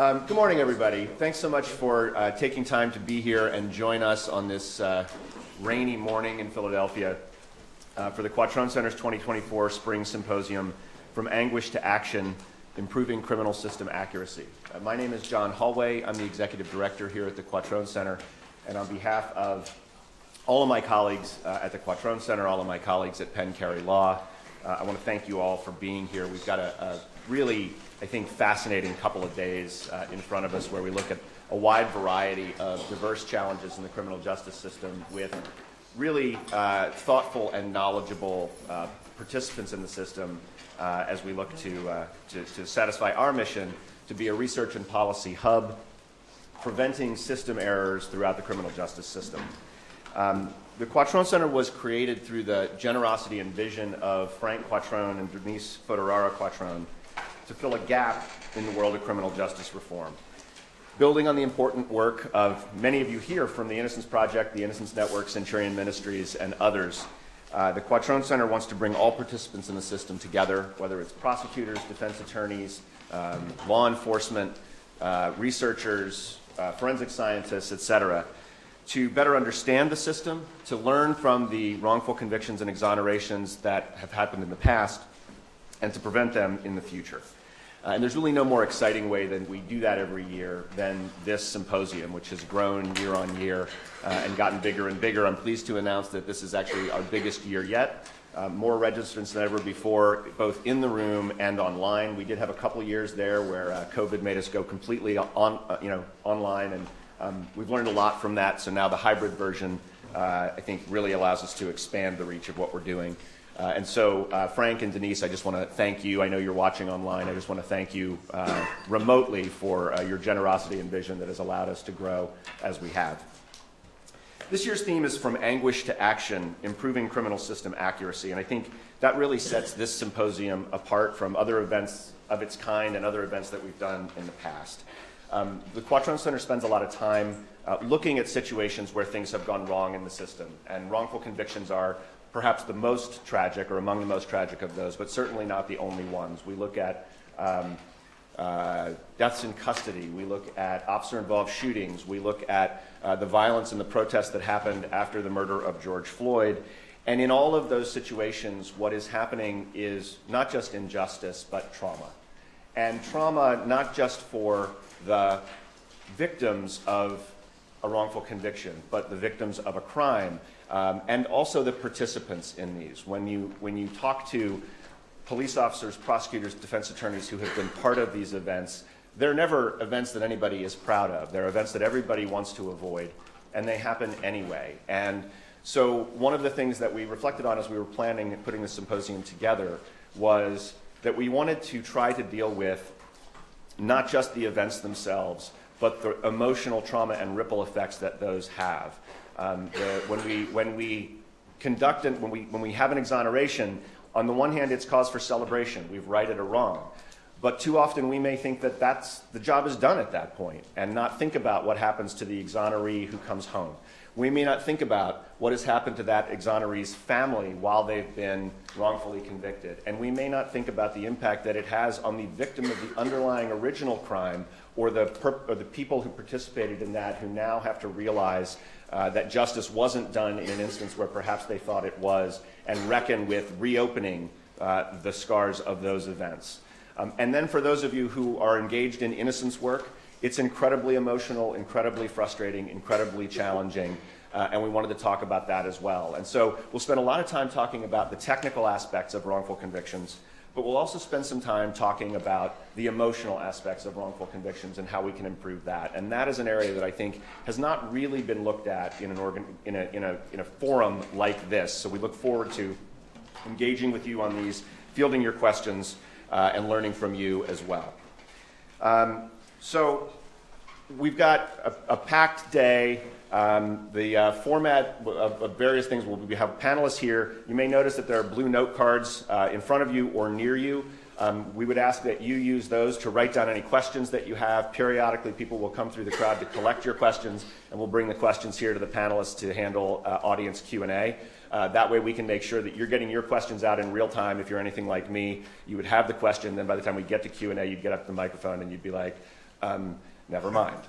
Good morning, everybody. Thanks so much for taking time to be here and join us on this rainy morning in Philadelphia for the Quattrone Center's 2024 Spring Symposium, From Anguish to Action, Improving Criminal System Accuracy. My name is John Hallway. I'm the Executive Director here at the Quattrone Center, and on behalf of all of my colleagues at the Quattrone Center, all of my colleagues at Penn Carey Law, I want to thank you all for being here. We've got a really, I think, fascinating couple of days in front of us where we look at a wide variety of diverse challenges in the criminal justice system with really thoughtful and knowledgeable participants in the system as we look to satisfy our mission to be a research and policy hub, preventing system errors throughout the criminal justice system. The Quattrone Center was created through the generosity and vision of Frank Quattrone and Denise Quattrone to fill a gap in the world of criminal justice reform. Building on the important work of many of you here from the Innocence Project, the Innocence Network, Centurion Ministries, and others, the Quattrone Center wants to bring all participants in the system together, whether it's prosecutors, defense attorneys, law enforcement, researchers, forensic scientists, etc., to better understand the system, to learn from the wrongful convictions and exonerations that have happened in the past, and to prevent them in the future. And there's really no more exciting way than we do that every year than this symposium, which has grown year on year and gotten bigger and bigger. I'm pleased to announce that this is actually our biggest year yet. More registrants than ever before, both in the room and online. We did have a couple years there where COVID made us go completely online, and we've learned a lot from that. So now the hybrid version, I think, really allows us to expand the reach of what we're doing. And so, Frank and Denise, I just want to thank you. I know you're watching online. I just want to thank you remotely for your generosity and vision that has allowed us to grow as we have. This year's theme is From Anguish to Action, Improving Criminal System Accuracy. And I think that really sets this symposium apart from other events of its kind and other events that we've done in the past. The Quattrone Center spends a lot of time looking at situations where things have gone wrong in the system. And wrongful convictions are perhaps the most tragic or among the most tragic of those, but certainly not the only ones. We look at deaths in custody. We look at officer-involved shootings. We look at the violence and the protests that happened after the murder of George Floyd. And in all of those situations, what is happening is not just injustice, but trauma. And trauma not just for the victims of a wrongful conviction, but the victims of a crime, and also the participants in these. When you talk to police officers, prosecutors, defense attorneys who have been part of these events, they're never events that anybody is proud of. They're events that everybody wants to avoid, and they happen anyway. And so one of the things that we reflected on as we were planning and putting the symposium together was that we wanted to try to deal with not just the events themselves, but the emotional trauma and ripple effects that those have. When we have an exoneration, on the one hand, it's cause for celebration. We've righted a wrong. But too often we may think that the job is done at that point and not think about what happens to the exoneree who comes home. We may not think about what has happened to that exoneree's family while they've been wrongfully convicted. And we may not think about the impact that it has on the victim of the underlying original crime or the people who participated in that who now have to realize that justice wasn't done in an instance where perhaps they thought it was, and reckon with reopening the scars of those events. And then for those of you who are engaged in innocence work, it's incredibly emotional, incredibly frustrating, incredibly challenging, and we wanted to talk about that as well. And so we'll spend a lot of time talking about the technical aspects of wrongful convictions, but we'll also spend some time talking about the emotional aspects of wrongful convictions and how we can improve that. And that is an area that I think has not really been looked at in a forum like this. So we look forward to engaging with you on these, fielding your questions, and learning from you as well. So we've got a packed day. The format of various things, we have panelists here. You may notice that there are blue note cards in front of you or near you. We would ask that you use those to write down any questions that you have. Periodically, people will come through the crowd to collect your questions, and we'll bring the questions here to the panelists to handle audience Q&A. That way we can make sure that you're getting your questions out in real time. If you're anything like me, you would have the question, then by the time we get to Q&A, you'd get up to the microphone and you'd be like, Never mind.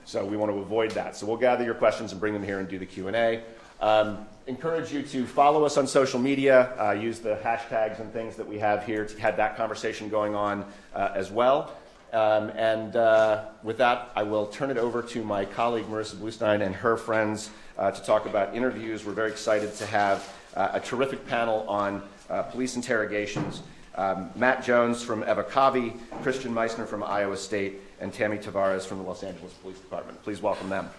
So we want to avoid that. So we'll gather your questions and bring them here and do the Q&A. Encourage you to follow us on social media, use the hashtags and things that we have here to have that conversation going on as well. With that, I will turn it over to my colleague Marissa Bluestine and her friends to talk about interviews. We're very excited to have a terrific panel on police interrogations. Matt Jones from Evocavi, Christian Meissner from Iowa State, and Tami Tavarez from the Los Angeles Police Department. Please welcome them.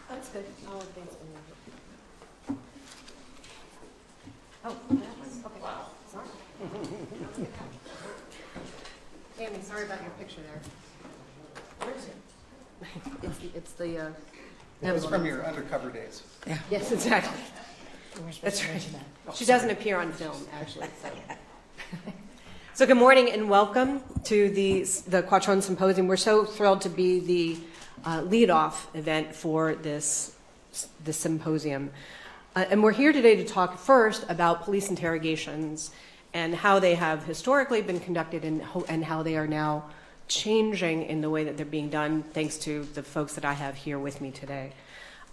That's good. I'll advance it. Oh, that was, okay. Wow. Sorry. Tami, sorry about your picture there. Where is it? It's the, It was from your undercover days. Yeah. Yes, exactly. That's right. She doesn't appear on film, actually. So good morning and welcome to the Quattrone Symposium. We're so thrilled to be the lead-off event for this symposium. And we're here today to talk first about police interrogations and how they have historically been conducted and how they are now changing in the way that they're being done, thanks to the folks that I have here with me today.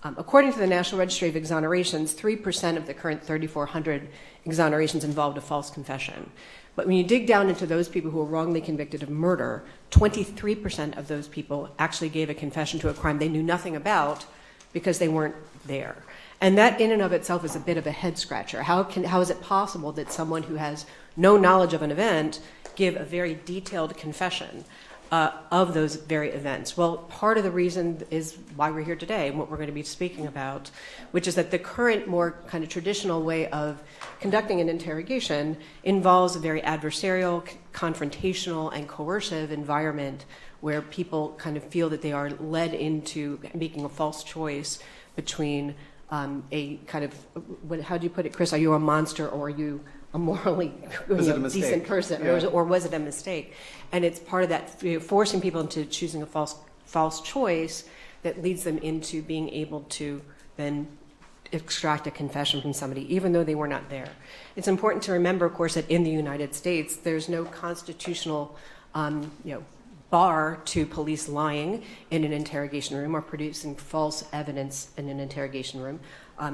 According to the National Registry of Exonerations, 3% of the current 3,400 exonerations involved a false confession. But when you dig down into those people who were wrongly convicted of murder, 23% of those people actually gave a confession to a crime they knew nothing about because they weren't there. And that in and of itself is a bit of a head scratcher. How is it possible that someone who has no knowledge of an event give a very detailed confession of those very events? Well, part of the reason is why we're here today and what we're going to be speaking about, which is that the current more kind of traditional way of conducting an interrogation involves a very adversarial, confrontational, and coercive environment where people kind of feel that they are led into making a false choice between a kind of, how do you put it, Chris? Are you a monster or are you a morally decent person, yeah. or was it a mistake? And it's part of that, forcing people into choosing a false choice that leads them into being able to then extract a confession from somebody, even though they were not there. It's important to remember, of course, that in the United States, there's no constitutional, bar to police lying in an interrogation room or producing false evidence in an interrogation room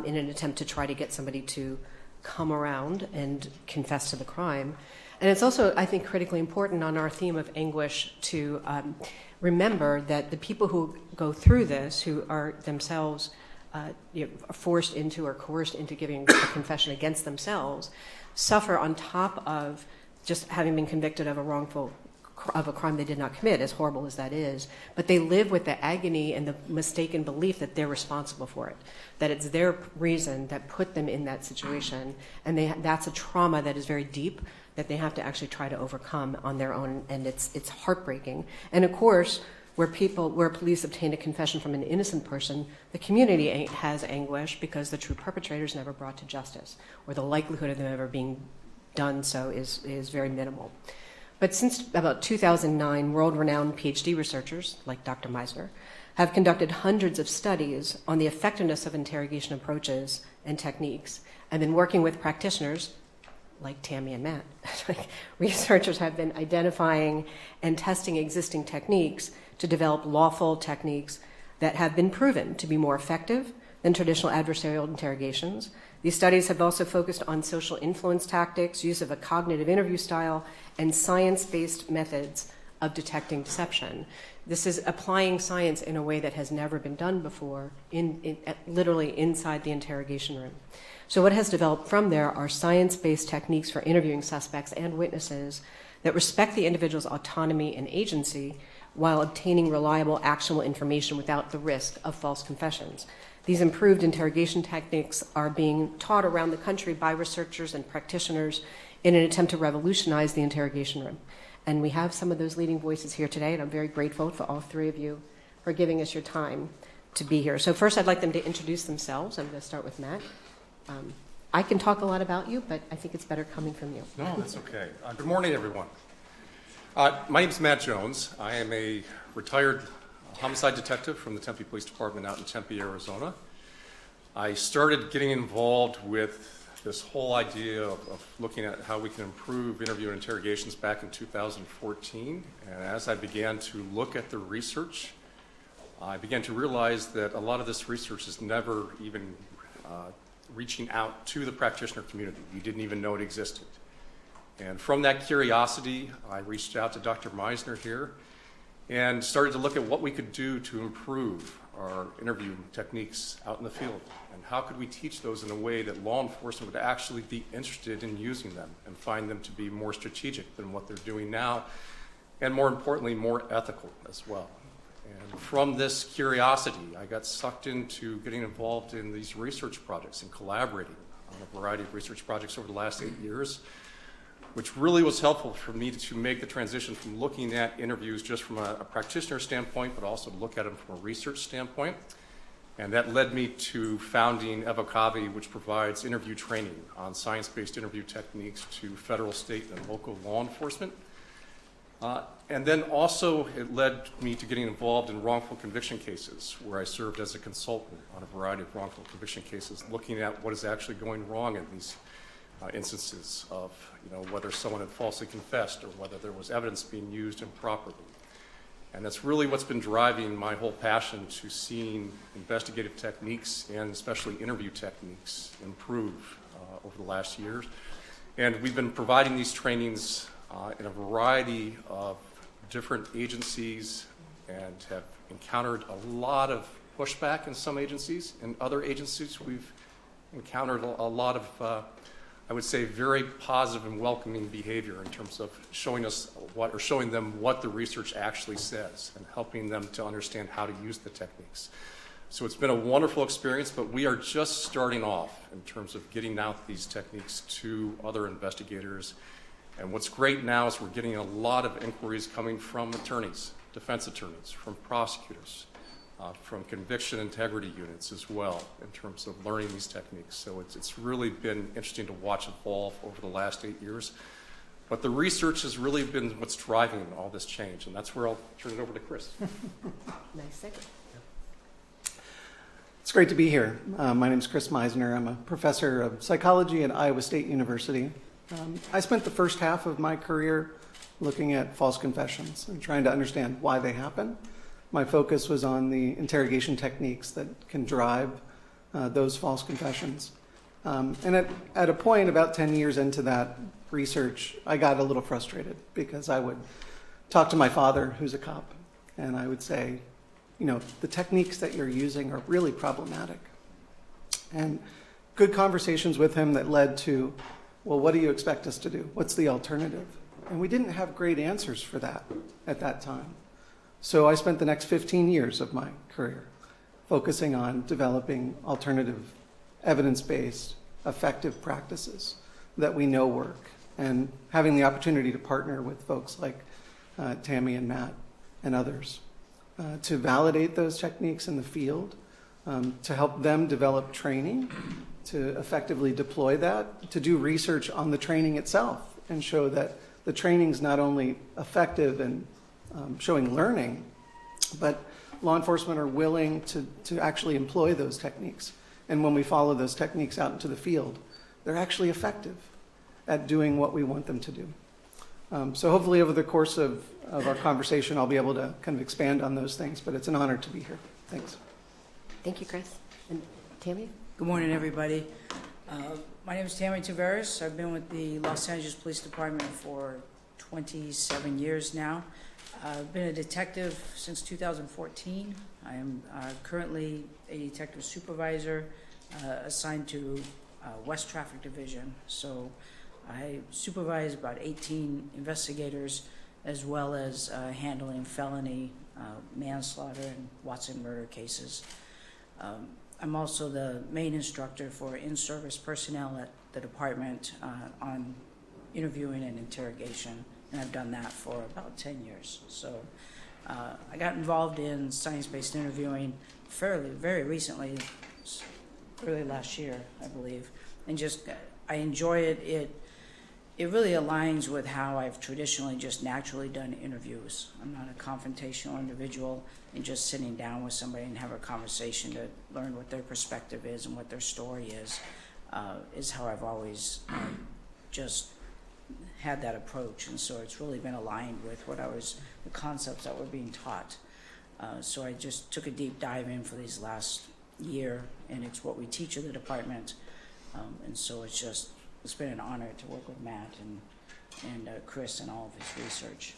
in an attempt to try to get somebody to come around and confess to the crime. And it's also, I think, critically important on our theme of anguish to remember that the people who go through this, who are themselves forced into or coerced into giving a confession against themselves, suffer on top of just having been convicted of a crime they did not commit, as horrible as that is, but they live with the agony and the mistaken belief that they're responsible for it, that it's their reason that put them in that situation, and that's a trauma that is very deep that they have to actually try to overcome on their own, and it's heartbreaking. And of course, where police obtain a confession from an innocent person, the community has anguish because the true perpetrator is never brought to justice, or the likelihood of them ever being done so is very minimal. But since about 2009, world-renowned PhD researchers, like Dr. Meissner, have conducted hundreds of studies on the effectiveness of interrogation approaches and techniques, and been working with practitioners, like Tami and Matt. Researchers have been identifying and testing existing techniques to develop lawful techniques that have been proven to be more effective than traditional adversarial interrogations. These studies have also focused on social influence tactics, use of a cognitive interview style, and science-based methods of detecting deception. This is applying science in a way that has never been done before, literally inside the interrogation room. So what has developed from there are science-based techniques for interviewing suspects and witnesses that respect the individual's autonomy and agency while obtaining reliable, actionable information without the risk of false confessions. These improved interrogation techniques are being taught around the country by researchers and practitioners in an attempt to revolutionize the interrogation room. And we have some of those leading voices here today, and I'm very grateful for all three of you for giving us your time to be here. So first, I'd like them to introduce themselves. I'm going to start with Matt. I can talk a lot about you, but I think it's better coming from you. No, that's okay. Good morning, everyone. My name is Matt Jones. I am a retired homicide detective from the Tempe Police Department out in Tempe, Arizona. I started getting involved with this whole idea of looking at how we can improve interview and interrogations back in 2014. And as I began to look at the research, I began to realize that a lot of this research is never even reaching out to the practitioner community. We didn't even know it existed. And from that curiosity, I reached out to Dr. Meissner here and started to look at what we could do to improve our interview techniques out in the field. And how could we teach those in a way that law enforcement would actually be interested in using them and find them to be more strategic than what they're doing now, and more importantly, more ethical as well. And from this curiosity, I got sucked into getting involved in these research projects and collaborating on a variety of research projects over the last 8 years, which really was helpful for me to make the transition from looking at interviews just from a practitioner standpoint, but also to look at them from a research standpoint. And that led me to founding Evocavi, which provides interview training on science-based interview techniques to federal, state, and local law enforcement. And then also it led me to getting involved in wrongful conviction cases, where I served as a consultant on a variety of wrongful conviction cases, looking at what is actually going wrong in these instances of, whether someone had falsely confessed or whether there was evidence being used improperly. And that's really what's been driving my whole passion to seeing investigative techniques and especially interview techniques improve over the last years. And we've been providing these trainings in a variety of different agencies and have encountered a lot of pushback in some agencies. In other agencies, we've encountered a lot of I would say very positive and welcoming behavior in terms of showing them what the research actually says and helping them to understand how to use the techniques. So it's been a wonderful experience, but we are just starting off in terms of getting out these techniques to other investigators. And what's great now is we're getting a lot of inquiries coming from attorneys, defense attorneys, from prosecutors, from conviction integrity units as well, in terms of learning these techniques. So it's really been interesting to watch evolve over the last 8 years. But the research has really been what's driving all this change, and that's where I'll turn it over to Chris. Nice segue. It's great to be here. My name is Chris Meissner. I'm a professor of psychology at Iowa State University. I spent the first half of my career looking at false confessions and trying to understand why they happen. My focus was on the interrogation techniques that can drive those false confessions. And at a point about 10 years into that research, I got a little frustrated because I would talk to my father, who's a cop, and I would say, the techniques that you're using are really problematic. And good conversations with him that led to, well, what do you expect us to do? What's the alternative? And we didn't have great answers for that at that time. So I spent the next 15 years of my career focusing on developing alternative, evidence-based, effective practices that we know work, and having the opportunity to partner with folks like Tami and Matt and others to validate those techniques in the field, to help them develop training, to effectively deploy that, to do research on the training itself and show that the training's not only effective in showing learning, but law enforcement are willing to actually employ those techniques. And when we follow those techniques out into the field, they're actually effective at doing what we want them to do. So hopefully over the course of our conversation, I'll be able to kind of expand on those things, but it's an honor to be here. Thanks. Thank you, Chris. And Tami? Good morning, everybody. My name is Tami Tavarez. I've been with the Los Angeles Police Department for 27 years now. I've been a detective since 2014. I am currently a detective supervisor assigned to West Traffic Division. So I supervise about 18 investigators as well as handling felony manslaughter and Watson murder cases. I'm also the main instructor for in-service personnel at the department on interviewing and interrogation, and I've done that for about 10 years. So I got involved in science-based interviewing very recently, early last year, I believe, and I enjoy it. It really aligns with how I've traditionally just naturally done interviews. I'm not a confrontational individual, and just sitting down with somebody and have a conversation to learn what their perspective is and what their story is. is how I've always just had that approach, and so it's really been aligned with the concepts that were being taught. So I just took a deep dive in for these last year, and it's what we teach in the department, and so it's been an honor to work with Matt and Chris and all of his research.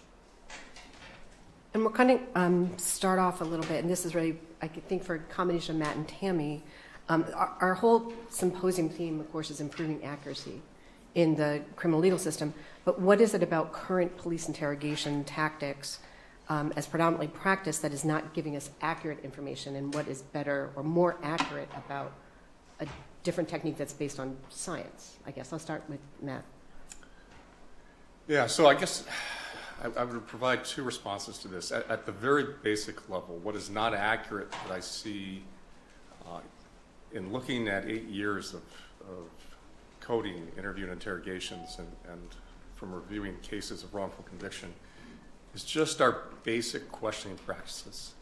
And we're kind of start off a little bit, and this is really, I think, for a combination of Matt and Tami. Our whole symposium theme, of course, is improving accuracy in the criminal legal system. But what is it about current police interrogation tactics as predominantly practiced that is not giving us accurate information, and what is better or more accurate about a different technique that's based on science? I guess I'll start with Matt. Yeah, so I guess I would provide two responses to this. At the very basic level, what is not accurate that I see in looking at 8 years of coding, interview and interrogations, and from reviewing cases of wrongful conviction, is just our basic questioning practices.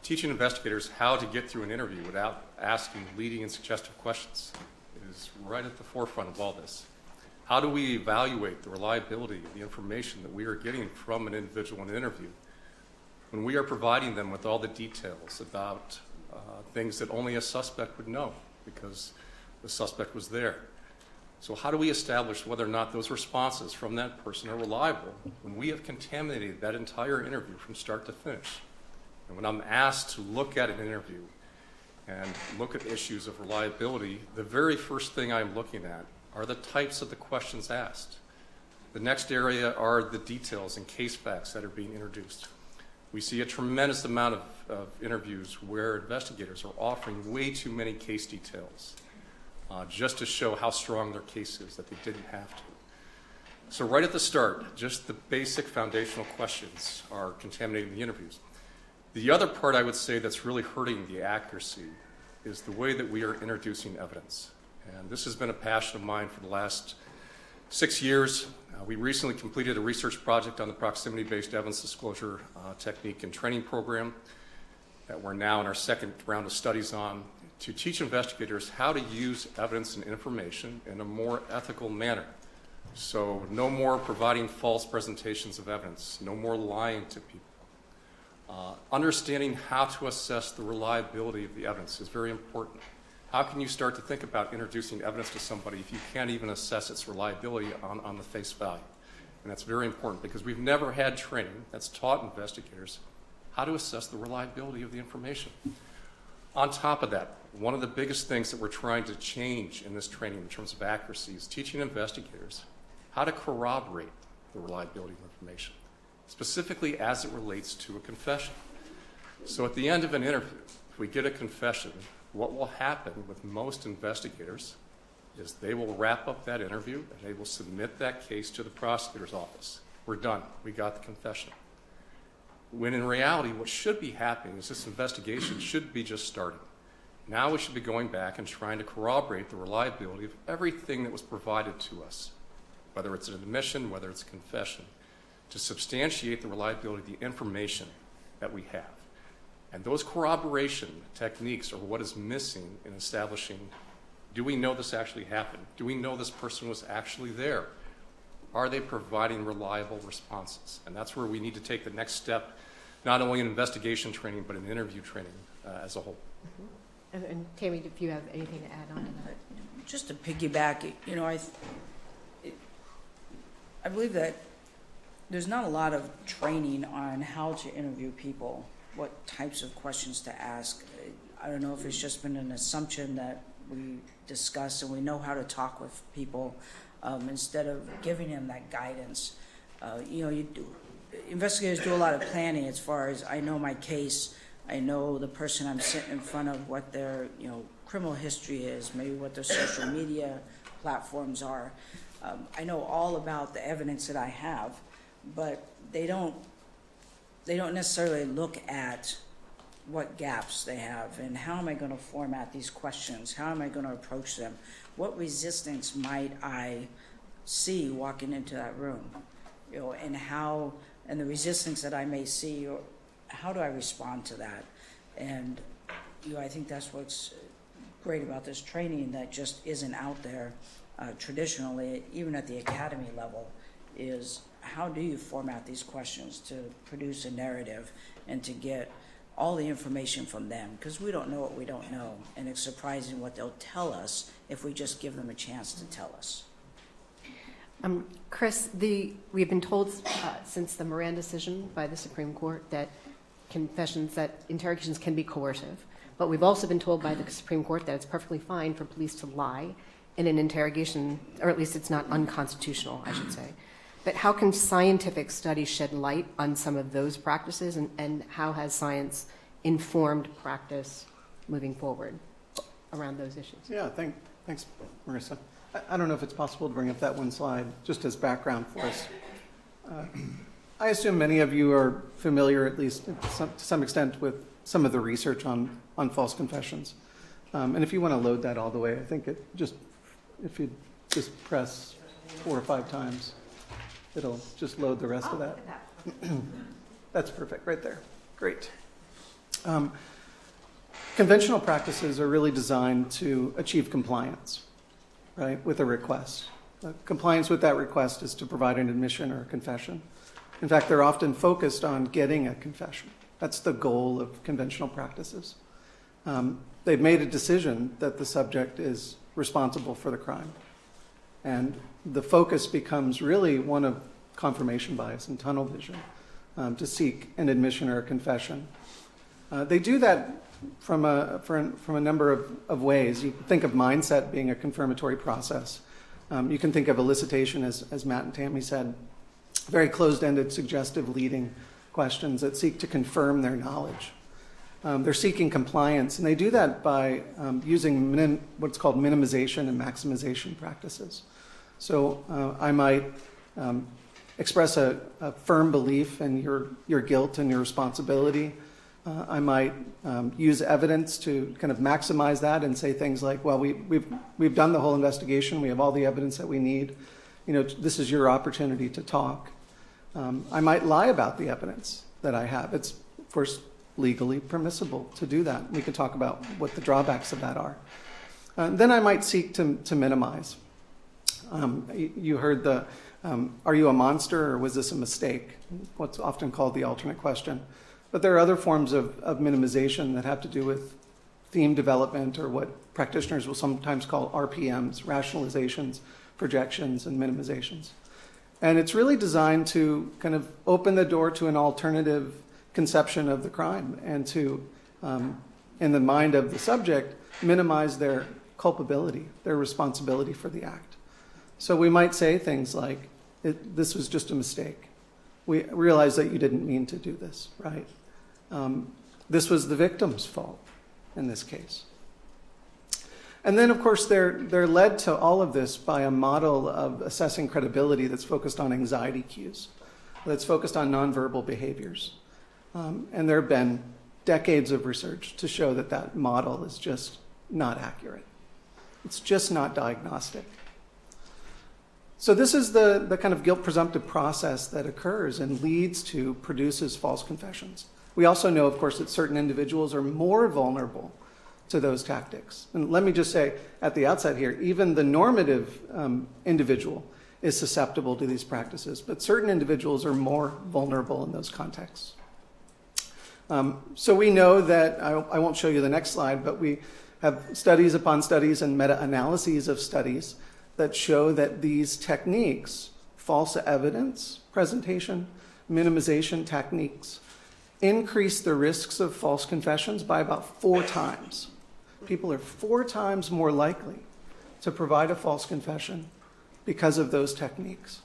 Teaching investigators how to get through an interview without asking leading and suggestive questions is right at the forefront of all this. How do we evaluate the reliability of the information that we are getting from an individual in an interview when we are providing them with all the details about things that only a suspect would know because the suspect was there? So how do we establish whether or not those responses from that person are reliable when we have contaminated that entire interview from start to finish? And when I'm asked to look at an interview and look at issues of reliability, the very first thing I'm looking at are the types of the questions asked. The next area are the details and case facts that are being introduced. We see a tremendous amount of interviews where investigators are offering way too many case details just to show how strong their case is, that they didn't have to. So right at the start, just the basic foundational questions are contaminating the interviews. The other part I would say that's really hurting the accuracy is the way that we are introducing evidence. And this has been a passion of mine for the last 6 years. We recently completed a research project on the proximity-based evidence disclosure technique and training program that we're now in our second round of studies on to teach investigators how to use evidence and information in a more ethical manner. So no more providing false presentations of evidence, no more lying to people. Understanding how to assess the reliability of the evidence is very important. How can you start to think about introducing evidence to somebody if you can't even assess its reliability on the face value? And that's very important because we've never had training that's taught investigators how to assess the reliability of the information. On top of that, one of the biggest things that we're trying to change in this training in terms of accuracy is teaching investigators how to corroborate the reliability of information, specifically as it relates to a confession. So at the end of an interview, if we get a confession, what will happen with most investigators is they will wrap up that interview and they will submit that case to the prosecutor's office. We're done. We got the confession. When in reality, what should be happening is this investigation should be just starting. Now we should be going back and trying to corroborate the reliability of everything that was provided to us, whether it's an admission, whether it's a confession, to substantiate the reliability of the information that we have. And those corroboration techniques are what is missing in establishing, do we know this actually happened? Do we know this person was actually there? Are they providing reliable responses? And that's where we need to take the next step, not only in investigation training, but in interview training as a whole. Mm-hmm. And Tami, if you have anything to add on to that? Just to piggyback, I believe that there's not a lot of training on how to interview people, what types of questions to ask. I don't know if it's just been an assumption that we discuss and we know how to talk with people instead of giving them that guidance. Investigators do a lot of planning as far as I know my case, I know the person I'm sitting in front of, what their criminal history is, maybe what their social media platforms are. I know all about the evidence that I have, but they don't necessarily look at what gaps they have and how am I going to format these questions? How am I going to approach them? What resistance might I see walking into that room? And the resistance that I may see, how do I respond to that? And I think that's what's great about this training that just isn't out there traditionally, even at the academy level, is how do you format these questions to produce a narrative and to get all the information from them, because we don't know what we don't know, and it's surprising what they'll tell us if we just give them a chance to tell us. Chris, we've been told since the Moran decision by the Supreme Court that interrogations can be coercive, but we've also been told by the Supreme Court that it's perfectly fine for police to lie in an interrogation, or at least it's not unconstitutional, I should say. But how can scientific studies shed light on some of those practices, and how has science informed practice moving forward around those issues? Yeah, thanks, Marissa. I don't know if it's possible to bring up that one slide just as background for us. I assume many of you are familiar, at least to some extent, with some of the research on false confessions. And if you want to load that all the way, I think if you just press 4 or 5 times, it'll just load the rest of that. That's perfect, right there. Great. Conventional practices are really designed to achieve compliance, right, with a request. Compliance with that request is to provide an admission or a confession. In fact, they're often focused on getting a confession. That's the goal of conventional practices. They've made a decision that the subject is responsible for the crime. And the focus becomes really one of confirmation bias and tunnel vision to seek an admission or a confession. They do that from a number of ways. You can think of mindset being a confirmatory process. You can think of elicitation, as Matt and Tami said, very closed-ended, suggestive leading questions that seek to confirm their knowledge. They're seeking compliance, and they do that by using what's called minimization and maximization practices. So I might express a firm belief in your guilt and your responsibility. I might use evidence to kind of maximize that and say things like, well, we've done the whole investigation. We have all the evidence that we need. This is your opportunity to talk. I might lie about the evidence that I have. It's, of course, legally permissible to do that. We can talk about what the drawbacks of that are. Then I might seek to minimize. You heard are you a monster or was this a mistake? What's often called the alternate question. But there are other forms of minimization that have to do with theme development, or what practitioners will sometimes call RPMs, rationalizations, projections, and minimizations. And it's really designed to kind of open the door to an alternative conception of the crime and to, in the mind of the subject, minimize their culpability, their responsibility for the act. So we might say things like, this was just a mistake. We realize that you didn't mean to do this, right? This was the victim's fault in this case. And then, of course, they're led to all of this by a model of assessing credibility that's focused on anxiety cues, that's focused on nonverbal behaviors. And there have been decades of research to show that model is just not accurate. It's just not diagnostic. So this is the kind of guilt presumptive process that occurs and produces false confessions. We also know, of course, that certain individuals are more vulnerable to those tactics. And let me just say at the outset here, even the normative individual is susceptible to these practices, but certain individuals are more vulnerable in those contexts. So we know that, I won't show you the next slide, but we have studies upon studies and meta-analyses of studies that show that these techniques, false evidence presentation, minimization techniques, increase the risks of false confessions by about 4 times. People are 4 times more likely to provide a false confession because of those techniques.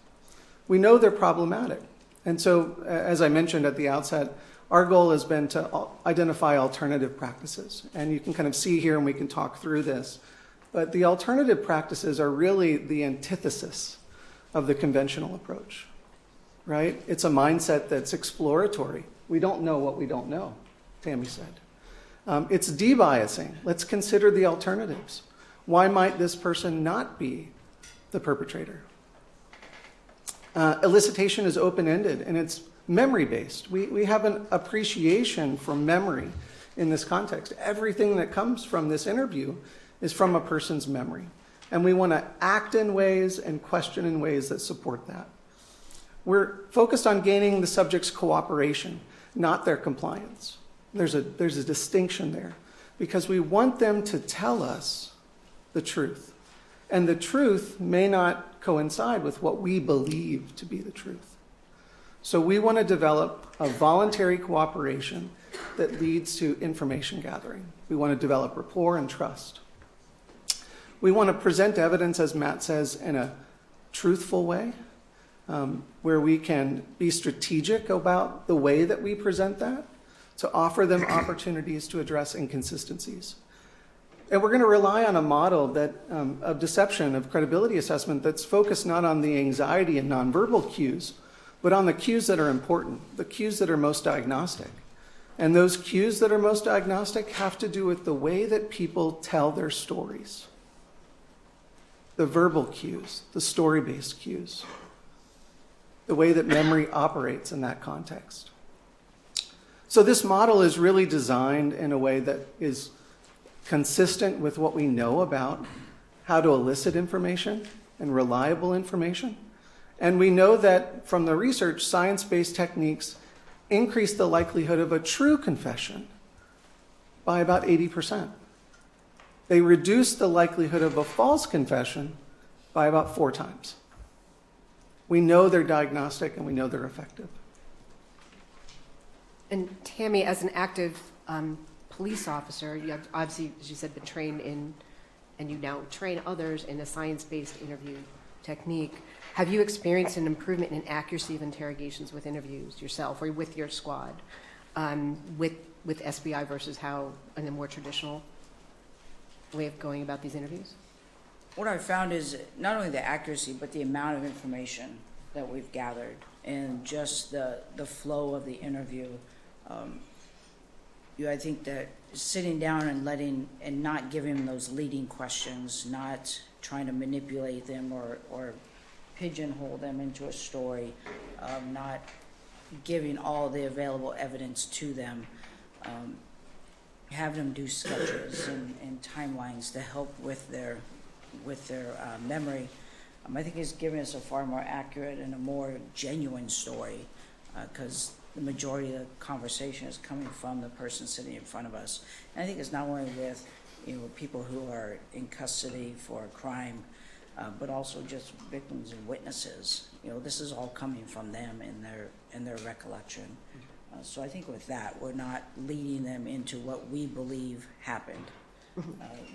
We know they're problematic. And so, as I mentioned at the outset, our goal has been to identify alternative practices. And you can kind of see here, and we can talk through this, but the alternative practices are really the antithesis of the conventional approach, right? It's a mindset that's exploratory. We don't know what we don't know, Tami said. It's debiasing. Let's consider the alternatives. Why might this person not be the perpetrator? Elicitation is open-ended, and it's memory-based. We have an appreciation for memory in this context. Everything that comes from this interview is from a person's memory. And we want to act in ways and question in ways that support that. We're focused on gaining the subject's cooperation, not their compliance. There's a distinction there, because we want them to tell us the truth. And the truth may not coincide with what we believe to be the truth. So we want to develop a voluntary cooperation that leads to information gathering. We want to develop rapport and trust. We want to present evidence, as Matt says, in a truthful way, where we can be strategic about the way that we present that, to offer them opportunities to address inconsistencies. And we're going to rely on a model that, of deception, of credibility assessment, that's focused not on the anxiety and nonverbal cues, but on the cues that are important, the cues that are most diagnostic. And those cues that are most diagnostic have to do with the way that people tell their stories. The verbal cues, the story-based cues, the way that memory operates in that context. So this model is really designed in a way that is consistent with what we know about how to elicit information and reliable information. And we know that from the research, science-based techniques increase the likelihood of a true confession by about 80%. They reduce the likelihood of a false confession by about 4 times. We know they're diagnostic and we know they're effective. And Tami, as an active police officer, you have obviously, as you said, been trained in, and you now train others in a science-based interview technique. Have you experienced an improvement in accuracy of interrogations with interviews yourself or with your squad, with SBI versus how in a more traditional way of going about these interviews? What I've found is not only the accuracy, but the amount of information that we've gathered and just the flow of the interview. I think that sitting down and not giving them those leading questions, not trying to manipulate them or pigeonhole them into a story, not giving all the available evidence to them, having them do sketches and timelines to help with their memory, I think is giving us a far more accurate and a more genuine story, because the majority of the conversation is coming from the person sitting in front of us. And I think it's not only with people who are in custody for a crime, but also just victims and witnesses. This is all coming from them in their recollection. So I think with that, we're not leading them into what we believe happened.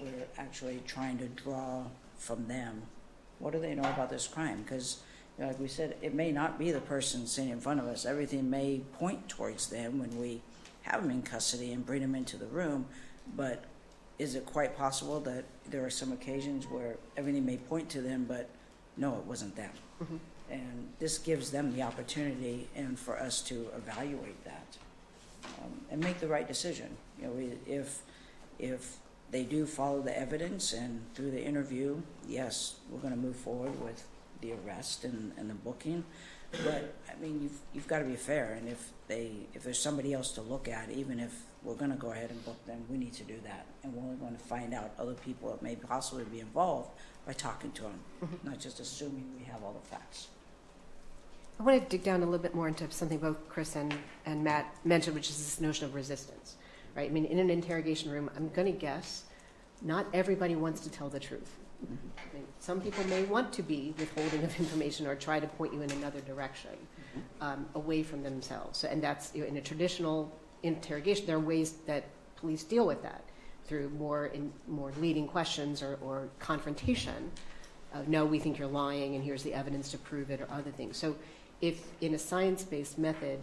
We're actually trying to draw from them. What do they know about this crime? Because, like we said, it may not be the person sitting in front of us. Everything may point towards them when we have them in custody and bring them into the room. But is it quite possible that there are some occasions where everything may point to them, but no, it wasn't them? Mm-hmm. And this gives them the opportunity and for us to evaluate that and make the right decision. If they do follow the evidence and through the interview, yes, we're going to move forward with the arrest and the booking. But I mean, you've got to be fair. And if there's somebody else to look at, even if we're going to go ahead and book them, we need to do that. And we're only going to find out other people that may possibly be involved by talking to them, not just assuming we have all the facts. I want to dig down a little bit more into something both Chris and Matt mentioned, which is this notion of resistance, right? I mean, in an interrogation room, I'm going to guess not everybody wants to tell the truth. I mean, some people may want to be withholding of information or try to point you in another direction, away from themselves. And that's, in a traditional interrogation, there are ways that police deal with that through more leading questions or confrontation. No, we think you're lying, and here's the evidence to prove it, or other things. So if in a science-based method,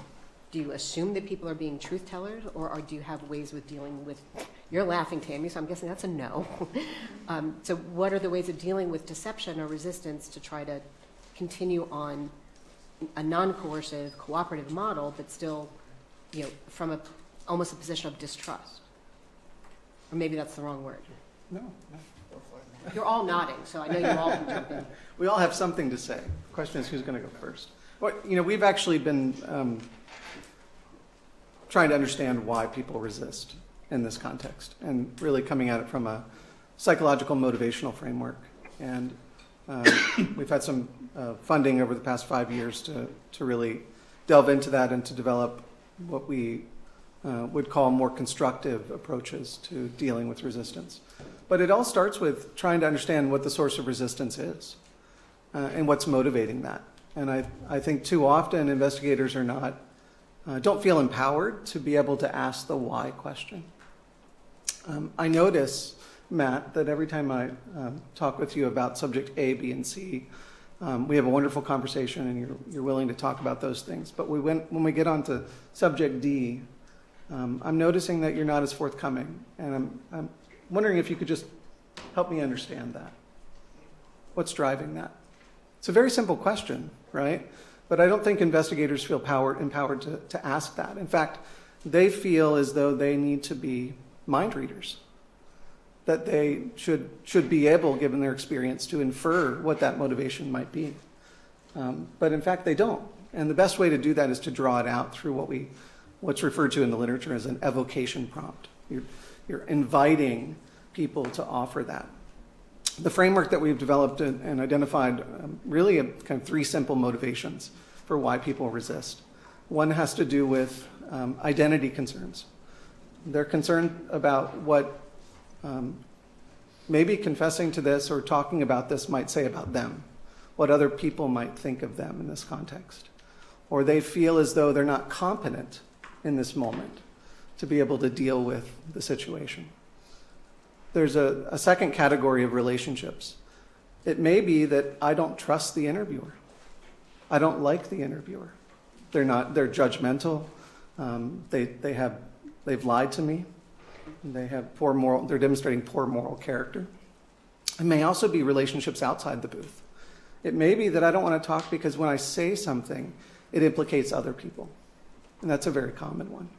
do you assume that people are being truth tellers, or do you have ways with dealing with, you're laughing, Tami, so I'm guessing that's a no. So what are the ways of dealing with deception or resistance to try to continue on a non-coercive, cooperative model, but still, from almost a position of distrust? Or maybe that's the wrong word. No. You're all nodding, so I know you all can jump in. We all have something to say. The question is, who's going to go first? We've actually been trying to understand why people resist in this context, and really coming at it from a psychological motivational framework. And we've had some funding over the past 5 years to really delve into that and to develop what we would call more constructive approaches to dealing with resistance. But it all starts with trying to understand what the source of resistance is and what's motivating that. And I think too often investigators are not, don't feel empowered to be able to ask the why question. I notice, Matt, that every time I talk with you about subject A, B, and C, we have a wonderful conversation and you're willing to talk about those things. But when we get onto subject D, I'm noticing that you're not as forthcoming. And I'm wondering if you could just help me understand that. What's driving that? It's a very simple question, right? But I don't think investigators feel empowered to ask that. In fact, they feel as though they need to be mind readers, that they should be able, given their experience, to infer what that motivation might be. But in fact, they don't. And the best way to do that is to draw it out through what's referred to in the literature as an evocation prompt. You're inviting people to offer that. The framework that we've developed and identified really kind of 3 simple motivations for why people resist. One has to do with identity concerns. They're concerned about what maybe confessing to this or talking about this might say about them, what other people might think of them in this context. Or they feel as though they're not competent in this moment to be able to deal with the situation. There's a second category of relationships. It may be that I don't trust the interviewer. I don't like the interviewer. They're judgmental. They've lied to me. They're demonstrating poor moral character. It may also be relationships outside the booth. It may be that I don't want to talk because when I say something, it implicates other people. And that's a very common one.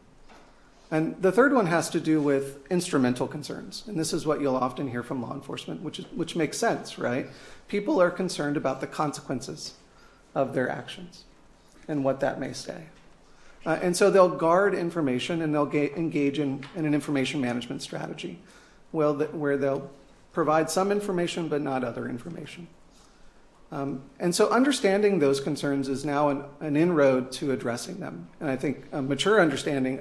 And the third one has to do with instrumental concerns. And this is what you'll often hear from law enforcement, which makes sense, right? People are concerned about the consequences of their actions and what that may say. And so they'll guard information and they'll engage in an information management strategy where they'll provide some information but not other information. And so understanding those concerns is now an inroad to addressing them. And I think a mature understanding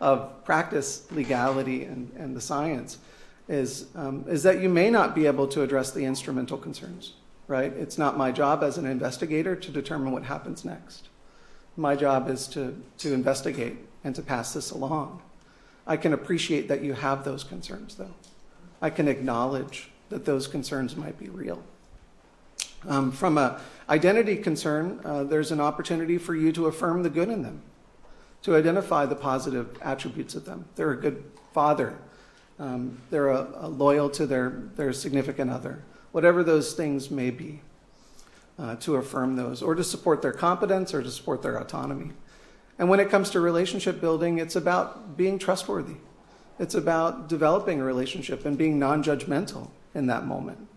of practice, legality, and the science is that you may not be able to address the instrumental concerns, right? It's not my job as an investigator to determine what happens next. My job is to investigate and to pass this along. I can appreciate that you have those concerns, though. I can acknowledge that those concerns might be real. From an identity concern, there's an opportunity for you to affirm the good in them, to identify the positive attributes of them. They're a good father. They're loyal to their significant other, whatever those things may be, to affirm those, or to support their competence or to support their autonomy. And when it comes to relationship building, it's about being trustworthy. It's about developing a relationship and being non-judgmental in that moment.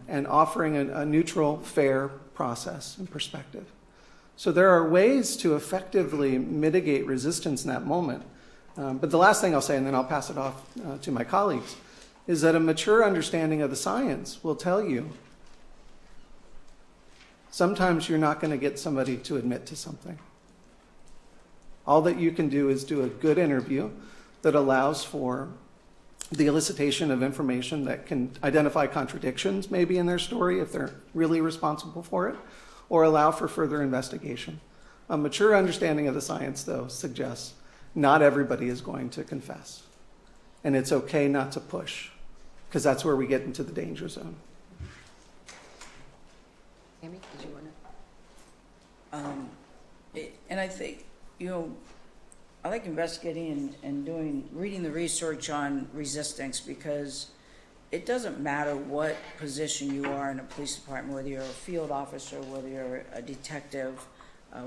And offering a neutral, fair process and perspective. So there are ways to effectively mitigate resistance in that moment. But the last thing I'll say, and then I'll pass it off to my colleagues, is that a mature understanding of the science will tell you sometimes you're not going to get somebody to admit to something. All that you can do is do a good interview that allows for the elicitation of information that can identify contradictions maybe in their story if they're really responsible for it, or allow for further investigation. A mature understanding of the science, though, suggests not everybody is going to confess. And it's okay not to push, because that's where we get into the danger zone. Tami, did you want to? And I think, I like investigating and reading the research on resistance, because it doesn't matter what position you are in a police department, whether you're a field officer, whether you're a detective,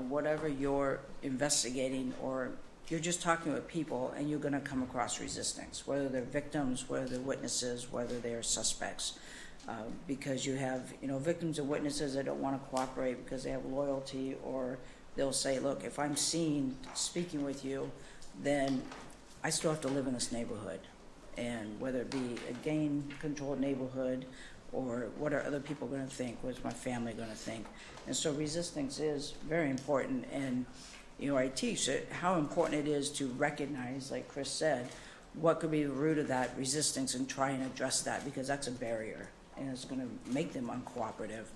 whatever you're investigating, or you're just talking with people and you're going to come across resistance, whether they're victims, whether they're witnesses, whether they're suspects. Because you have, victims and witnesses that don't want to cooperate because they have loyalty, or they'll say, look, if I'm seen speaking with you, then I still have to live in this neighborhood. And whether it be a gang-controlled neighborhood, or what are other people going to think? What's my family going to think? And so resistance is very important. And, I teach how important it is to recognize, like Chris said, what could be the root of that resistance and try and address that, because that's a barrier and it's going to make them uncooperative.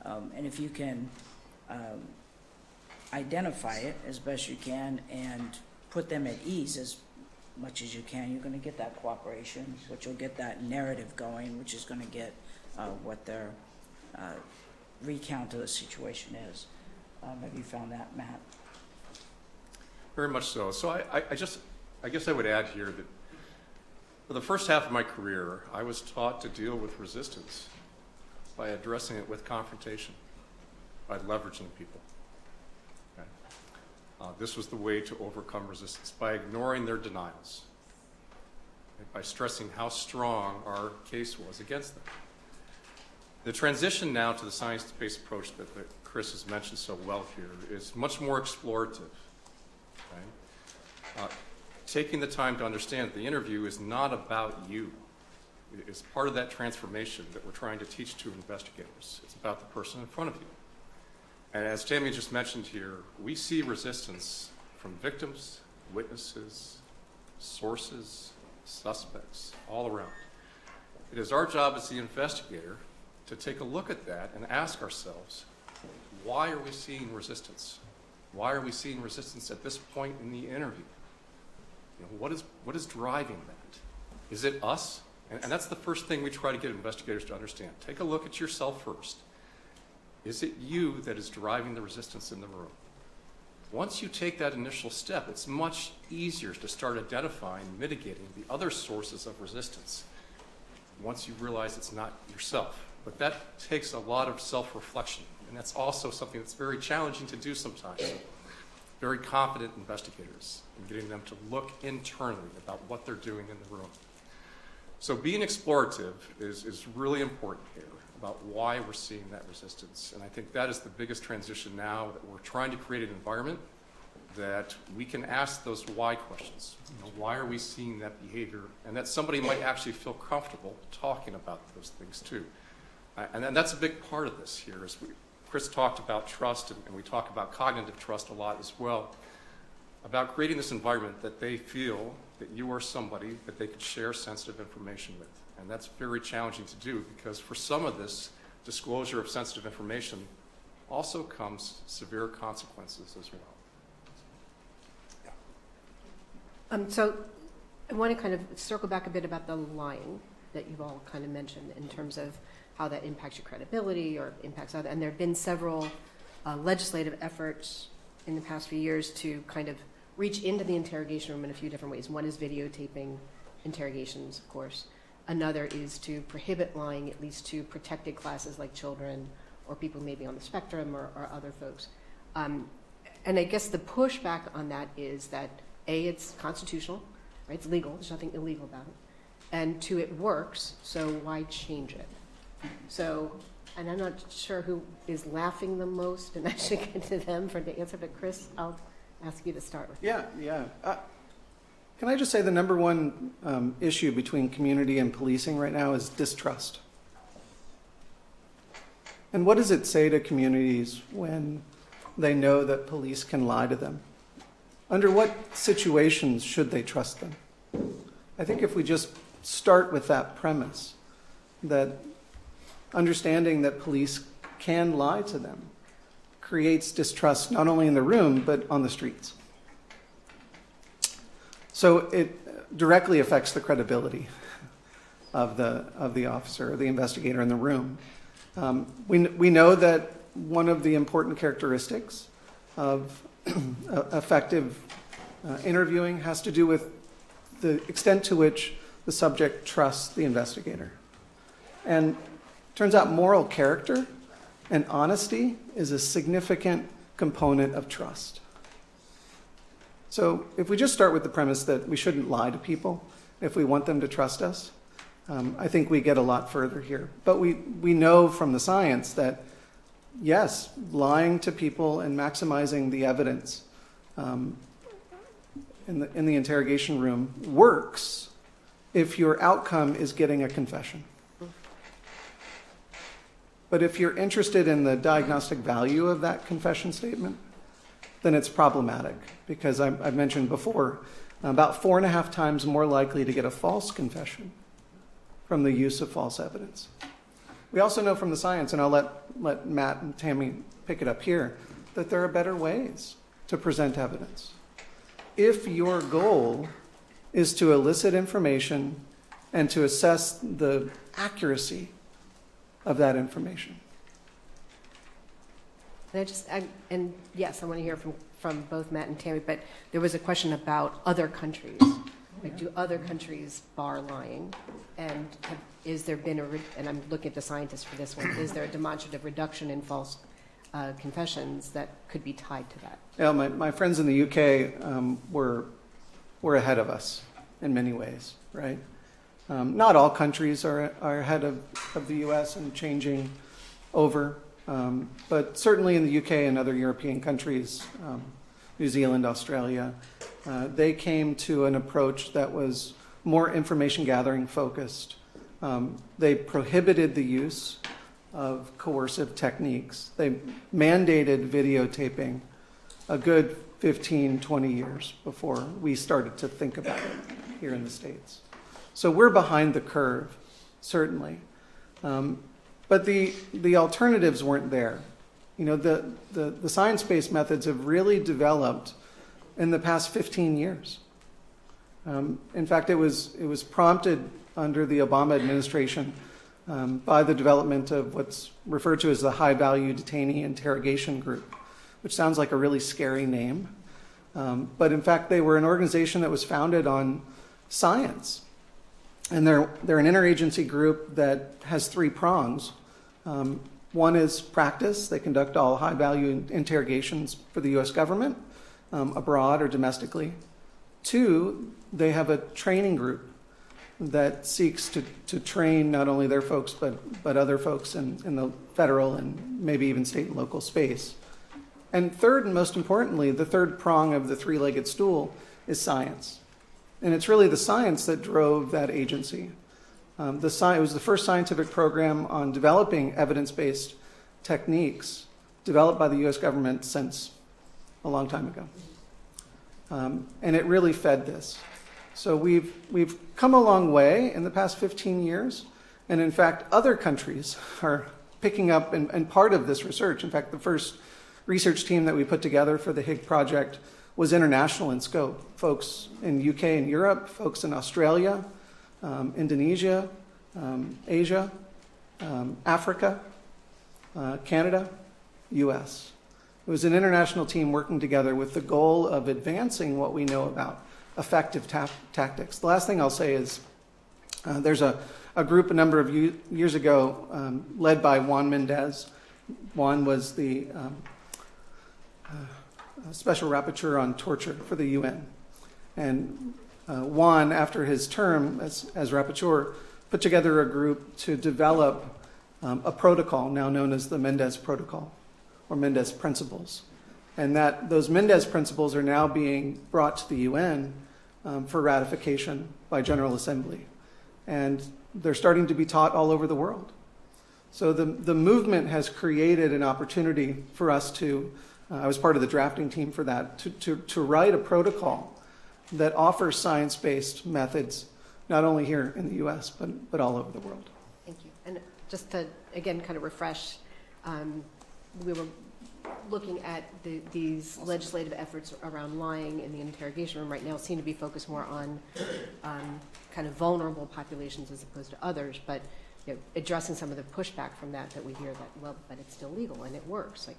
And if you can identify it as best you can and put them at ease as much as you can, you're going to get that cooperation, which will get that narrative going, which is going to get what their recount of the situation is. Have you found that, Matt? Very much so. So I guess I would add here that for the first half of my career, I was taught to deal with resistance by addressing it with confrontation, by leveraging people. Okay? This was the way to overcome resistance, by ignoring their denials, and by stressing how strong our case was against them. The transition now to the science-based approach that Chris has mentioned so well here is much more explorative. Okay? Taking the time to understand that the interview is not about you. It's part of that transformation that we're trying to teach to investigators. It's about the person in front of you. And as Tami just mentioned here, we see resistance from victims, witnesses, sources, suspects, all around. It is our job as the investigator to take a look at that and ask ourselves, why are we seeing resistance? Why are we seeing resistance at this point in the interview? What is driving that? Is it us? And that's the first thing we try to get investigators to understand. Take a look at yourself first. Is it you that is driving the resistance in the room? Once you take that initial step, it's much easier to start identifying and mitigating the other sources of resistance once you realize it's not yourself. But that takes a lot of self-reflection, and that's also something that's very challenging to do sometimes. Very confident investigators and getting them to look internally about what they're doing in the room. So being explorative is really important here about why we're seeing that resistance. And I think that is the biggest transition now, that we're trying to create an environment that we can ask those why questions. Why are we seeing that behavior? And that somebody might actually feel comfortable talking about those things too. And then that's a big part of this here. Chris talked about trust, and we talk about cognitive trust a lot as well, about creating this environment that they feel that you are somebody that they could share sensitive information with. And that's very challenging to do, because for some of this disclosure of sensitive information also comes severe consequences as well. So I want to kind of circle back a bit about the lying that you've all kind of mentioned in terms of how that impacts your credibility or impacts other. And there have been several legislative efforts in the past few years to kind of reach into the interrogation room in a few different ways. One is videotaping interrogations, of course. Another is to prohibit lying, at least to protected classes like children or people maybe on the spectrum or other folks. And I guess the pushback on that is that, A, it's constitutional, right? It's legal. There's nothing illegal about it. And two, it works, so why change it? So, and I'm not sure who is laughing the most, and I should get to them for the answer, but Chris, I'll ask you to start with. Yeah. Can I just say the number one issue between community and policing right now is distrust. And what does it say to communities when they know that police can lie to them? Under what situations should they trust them? I think if we just start with that premise, that understanding that police can lie to them creates distrust not only in the room, but on the streets. So it directly affects the credibility of the officer or the investigator in the room. We know that one of the important characteristics of effective interviewing has to do with the extent to which the subject trusts the investigator. And turns out moral character and honesty is a significant component of trust. So if we just start with the premise that we shouldn't lie to people if we want them to trust us, I think we get a lot further here. But we know from the science that, yes, lying to people and maximizing the evidence in the interrogation room works if your outcome is getting a confession. But if you're interested in the diagnostic value of that confession statement, then it's problematic, because I've mentioned before, about 4.5 times more likely to get a false confession from the use of false evidence. We also know from the science, and I'll let Matt and Tami pick it up here, that there are better ways to present evidence. If your goal is to elicit information and to assess the accuracy of that information. And yes, I want to hear from both Matt and Tami, but there was a question about other countries. Like, do other countries bar lying? And is there been and I'm looking at the scientists for this one, is there a demonstrative reduction in false confessions that could be tied to that? Yeah, my friends in the UK were ahead of us in many ways, right? Not all countries are ahead of the US and changing over, but certainly in the UK and other European countries, New Zealand, Australia, they came to an approach that was more information gathering focused. They prohibited the use of coercive techniques. They mandated videotaping a good 15, 20 years before we started to think about it here in the States. So we're behind the curve, certainly. But the alternatives weren't there. You know, the science-based methods have really developed in the past 15 years. In fact, it was prompted under the Obama administration by the development of what's referred to as the High-Value Detainee Interrogation Group, which sounds like a really scary name. But in fact, they were an organization that was founded on science. And they're an interagency group that has 3 prongs. One is practice. They conduct all high-value interrogations for the U.S. government, abroad or domestically. 2, they have a training group that seeks to train not only their folks, but other folks in the federal and maybe even state and local space. And third, and most importantly, the third prong of the 3-legged stool is science. And it's really the science that drove that agency. It was the first scientific program on developing evidence-based techniques developed by the U.S. government since a long time ago. And it really fed this. So we've come a long way in the past 15 years. And in fact, other countries are picking up and part of this research. In fact, the first research team that we put together for the HIG project was international in scope. Folks in UK and Europe, folks in Australia, Indonesia, Asia, Africa, Canada, US. It was an international team working together with the goal of advancing what we know about effective tactics. The last thing I'll say is there's a group a number of years ago led by Juan Mendez. Juan was the special rapporteur on torture for the UN. And Juan, after his term as rapporteur, put together a group to develop a protocol now known as the Mendez Protocol or Mendez Principles. And those Mendez Principles are now being brought to the UN for ratification by General Assembly. And they're starting to be taught all over the world. So the movement has created an opportunity for us to, I was part of the drafting team for that, to write a protocol that offers science-based methods, not only here in the US, but all over the world. Thank you. And just to, again, kind of refresh, we were looking at these legislative efforts around lying in the interrogation room right now seem to be focused more on kind of vulnerable populations as opposed to others, but addressing some of the pushback from that we hear that, well, but it's still legal and it works. Like,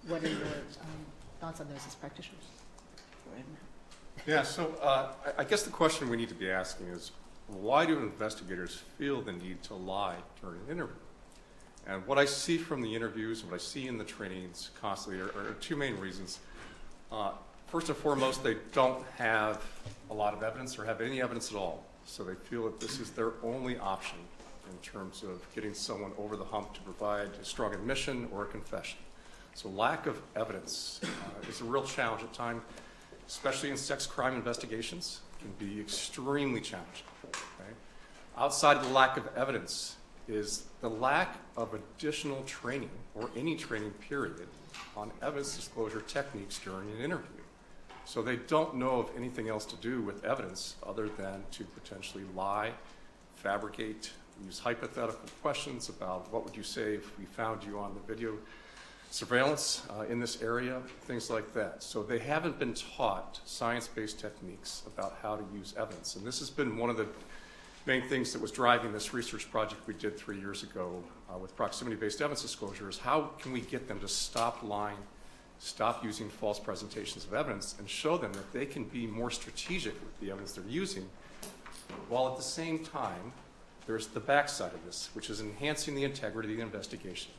what are your thoughts on those as practitioners? Yeah, so I guess the question we need to be asking is, why do investigators feel the need to lie during an interview? And what I see from the interviews and what I see in the trainings constantly are 2 main reasons. First and foremost, they don't have a lot of evidence or have any evidence at all. So they feel that this is their only option in terms of getting someone over the hump to provide a strong admission or a confession. So lack of evidence is a real challenge at times, especially in sex crime investigations. It can be extremely challenging. Okay? outside of the lack of evidence is the lack of additional training or any training period on evidence disclosure techniques during an interview. So they don't know of anything else to do with evidence other than to potentially lie, fabricate, use hypothetical questions about what would you say if we found you on the video surveillance in this area, things like that. So they haven't been taught science-based techniques about how to use evidence. And this has been one of the main things that was driving this research project we did 3 years ago with proximity-based evidence disclosure is how can we get them to stop lying, stop using false presentations of evidence, and show them that they can be more strategic with the evidence they're using, while at the same time, there's the backside of this, which is enhancing the integrity of the investigation.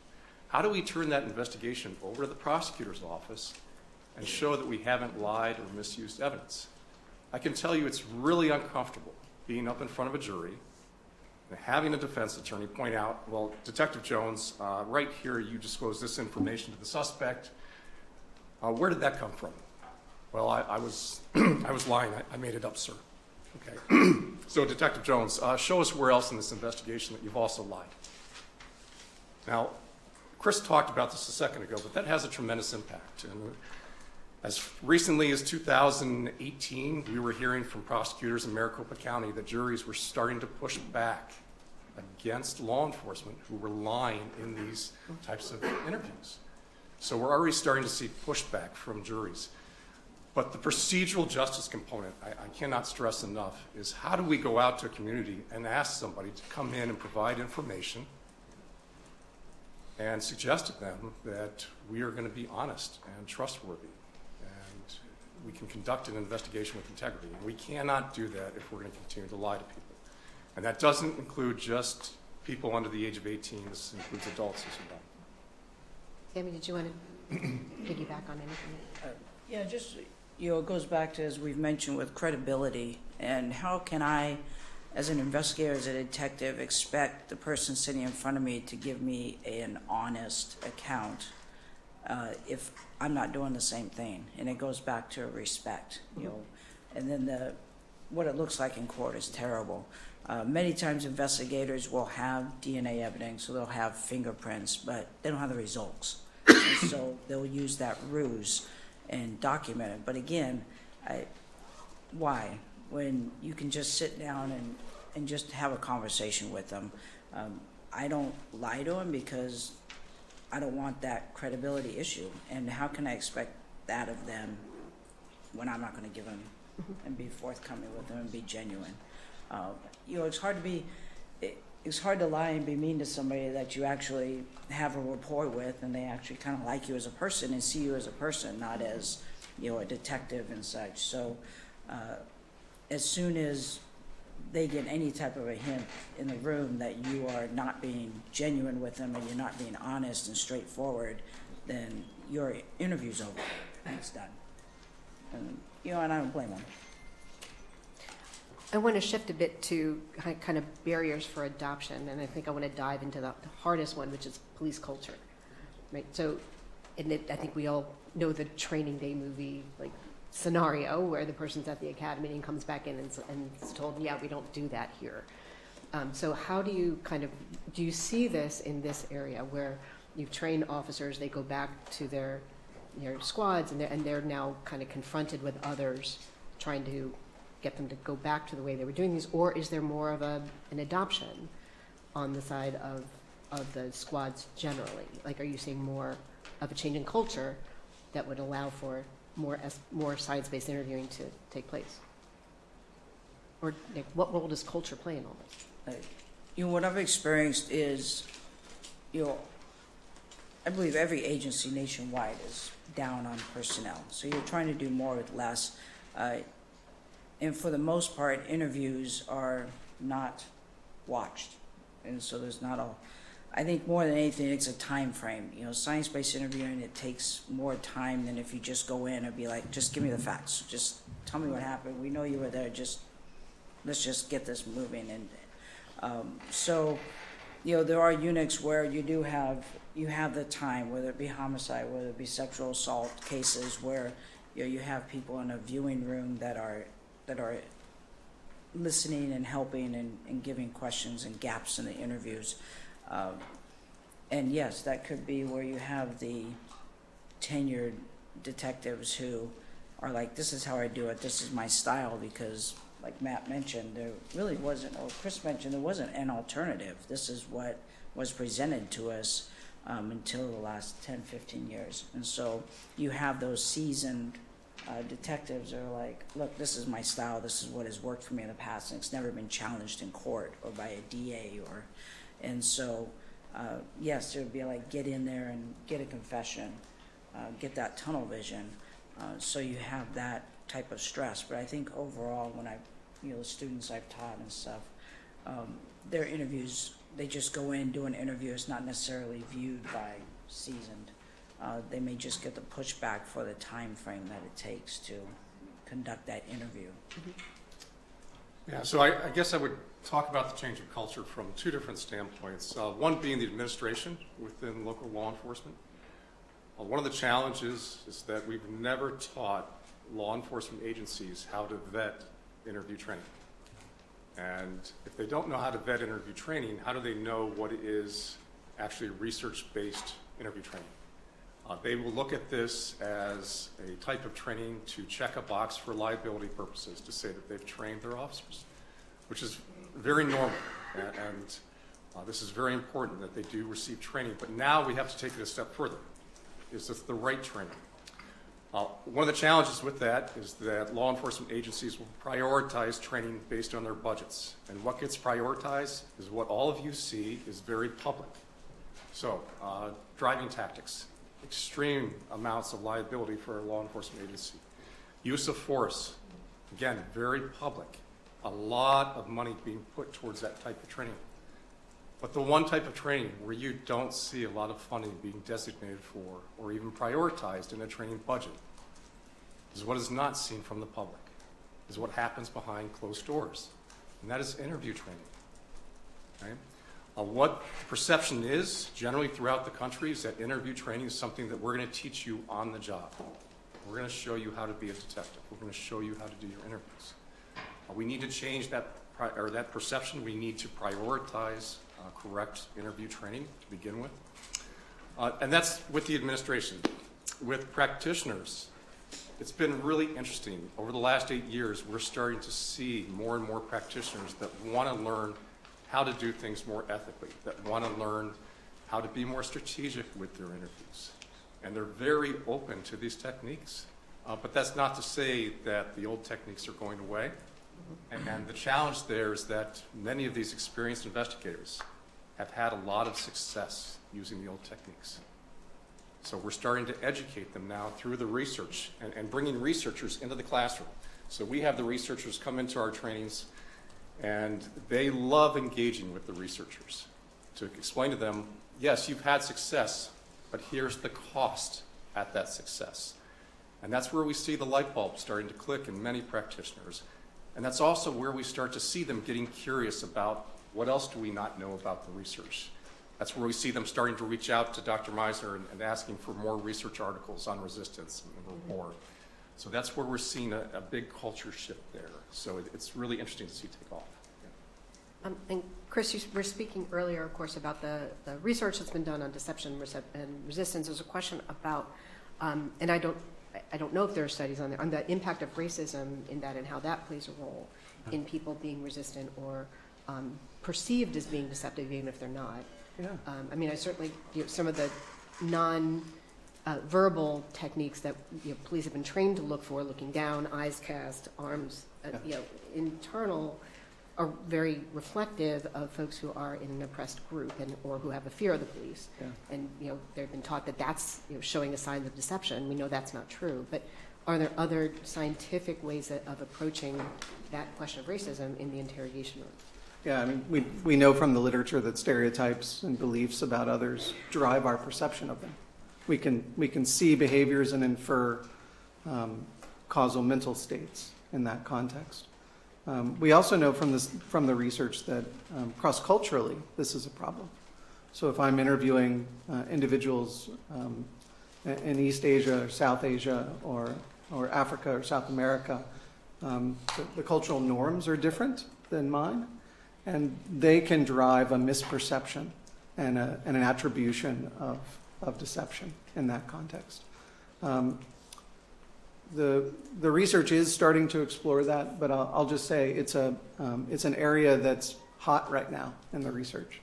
How do we turn that investigation over to the prosecutor's office and show that we haven't lied or misused evidence? I can tell you it's really uncomfortable being up in front of a jury and having a defense attorney point out, well, Detective Jones, right here you disclosed this information to the suspect. Where did that come from? Well, I was I was lying. I made it up, sir. Okay. So, Detective Jones, show us where else in this investigation that you've also lied. Now, Chris talked about this a second ago, but that has a tremendous impact. And as recently as 2018, we were hearing from prosecutors in Maricopa County that juries were starting to push back against law enforcement who were lying in these types of interviews. So we're already starting to see pushback from juries. But the procedural justice component, I cannot stress enough, is how do we go out to a community and ask somebody to come in and provide information and suggest to them that we are going to be honest and trustworthy and we can conduct an investigation with integrity. And we cannot do that if we're going to continue to lie to people. And that doesn't include just people under the age of 18. This includes adults as well. Tami, did you want to piggyback on anything? Yeah, just, it goes back to, as we've mentioned, with credibility, and how can I, as an investigator, as a detective, expect the person sitting in front of me to give me an honest account if I'm not doing the same thing? And it goes back to respect, and then what it looks like in court is terrible. Many times investigators will have DNA evidence, so they'll have fingerprints, but they don't have the results. And so they'll use that ruse and document it. But again, why? When you can just sit down and just have a conversation with them. I don't lie to them because I don't want that credibility issue. And how can I expect that of them when I'm not going to give them and be forthcoming with them and be genuine? It's hard to be. It's hard to lie and be mean to somebody that you actually have a rapport with, and they actually kind of like you as a person and see you as a person, not as a detective and such. So, as soon as they get any type of a hint in the room that you are not being genuine with them and you're not being honest and straightforward, then your interview's over and it's done. And and I don't blame them. I want to shift a bit to kind of barriers for adoption, and I think I want to dive into the hardest one, which is police culture, right? So, I think we all know the Training Day movie scenario where the person's at the academy and comes back in and is told, yeah, we don't do that here. So how do you do you see this in this area where you've trained officers, they go back to their squads and they're now kind of confronted with others trying to get them to go back to the way they were doing these, or is there more of an adoption on the side of the squads generally? Are you seeing more of a change in culture that would allow for more science-based interviewing to take place? Or what role does culture play in all this? What I've experienced is, I believe every agency nationwide is down on personnel. So you're trying to do more with less. And for the most part, interviews are not watched. And so there's not I think more than anything, it's a time frame. Science-based interviewing, it takes more time than if you just go in and be like, just give me the facts. Just tell me what happened. We know you were there. Let's just get this moving. And so, there are units where you have the time, whether it be homicide, whether it be sexual assault cases, where you have people in a viewing room that are listening and helping and giving questions and gaps in the interviews. And yes, that could be where you have the tenured detectives who are like, this is how I do it, this is my style, because like Matt mentioned, there really wasn't, or Chris mentioned, there wasn't an alternative. This is what was presented to us until the last 10, 15 years. And so you have those seasoned detectives that are like, look, this is my style, this is what has worked for me in the past, and it's never been challenged in court or by a DA. And so, yes, it would be like, get in there and get a confession, get that tunnel vision, so you have that type of stress. But I think overall, when the students I've taught and stuff, their interviews, they just go in, do an interview. It's not necessarily viewed by seasoned. They may just get the pushback for the time frame that it takes to conduct that interview. Yeah, so I guess I would talk about the change of culture from two different standpoints. One being the administration within local law enforcement. One of the challenges is that we've never taught law enforcement agencies how to vet interview training. And if they don't know how to vet interview training, how do they know what is actually research-based interview training? They will look at this as a type of training to check a box for liability purposes, to say that they've trained their officers, which is very normal. And this is very important that they do receive training. But now we have to take it a step further. Is this the right training? One of the challenges with that is that law enforcement agencies will prioritize training based on their budgets. And what gets prioritized is what all of you see is very public. So, driving tactics, extreme amounts of liability for a law enforcement agency. Use of force, again, very public. A lot of money being put towards that type of training. But the one type of training where you don't see a lot of funding being designated for or even prioritized in a training budget is what is not seen from the public, is what happens behind closed doors, and that is interview training. Right? What perception is generally throughout the country is that interview training is something that we're going to teach you on the job. We're going to show you how to be a detective. We're going to show you how to do your interviews. We need to change that perception. We need to prioritize correct interview training to begin with. And that's with the administration. With practitioners, it's been really interesting. Over the last 8 years, we're starting to see more and more practitioners that want to learn how to do things more ethically, that want to learn how to be more strategic with their interviews. And they're very open to these techniques. But that's not to say that the old techniques are going away. And the challenge there is that many of these experienced investigators have had a lot of success using the old techniques. So we're starting to educate them now through the research and bringing researchers into the classroom. So we have the researchers come into our trainings, and they love engaging with the researchers to explain to them, yes, you've had success, but here's the cost at that success. And that's where we see the light bulb starting to click in many practitioners. And that's also where we start to see them getting curious about what else do we not know about the research. That's where we see them starting to reach out to Dr. Meissner and asking for more research articles on resistance and more. So that's where we're seeing a big culture shift there. So it's really interesting to see take off. Yeah. And Chris, you were speaking earlier, of course, about the research that's been done on deception and resistance. There's a question about, and I don't know if there are studies on the impact of racism in that and how that plays a role in people being resistant or perceived as being deceptive, even if they're not. Yeah. I mean, I certainly, some of the non-verbal techniques that police have been trained to look for, looking down, eyes cast, arms, internal, are very reflective of folks who are in an oppressed group or who have a fear of the police. Yeah. And they've been taught that that's showing a sign of deception. We know that's not true. But are there other scientific ways of approaching that question of racism in the interrogation room? Yeah, I mean, we know from the literature that stereotypes and beliefs about others drive our perception of them. We can see behaviors and infer causal mental states in that context. We also know from the research that cross-culturally this is a problem. So if I'm interviewing individuals in East Asia or South Asia or Africa or South America, the cultural norms are different than mine, and they can drive a misperception and an attribution of deception in that context. The research is starting to explore that, but I'll just say it's an area that's hot right now in the research.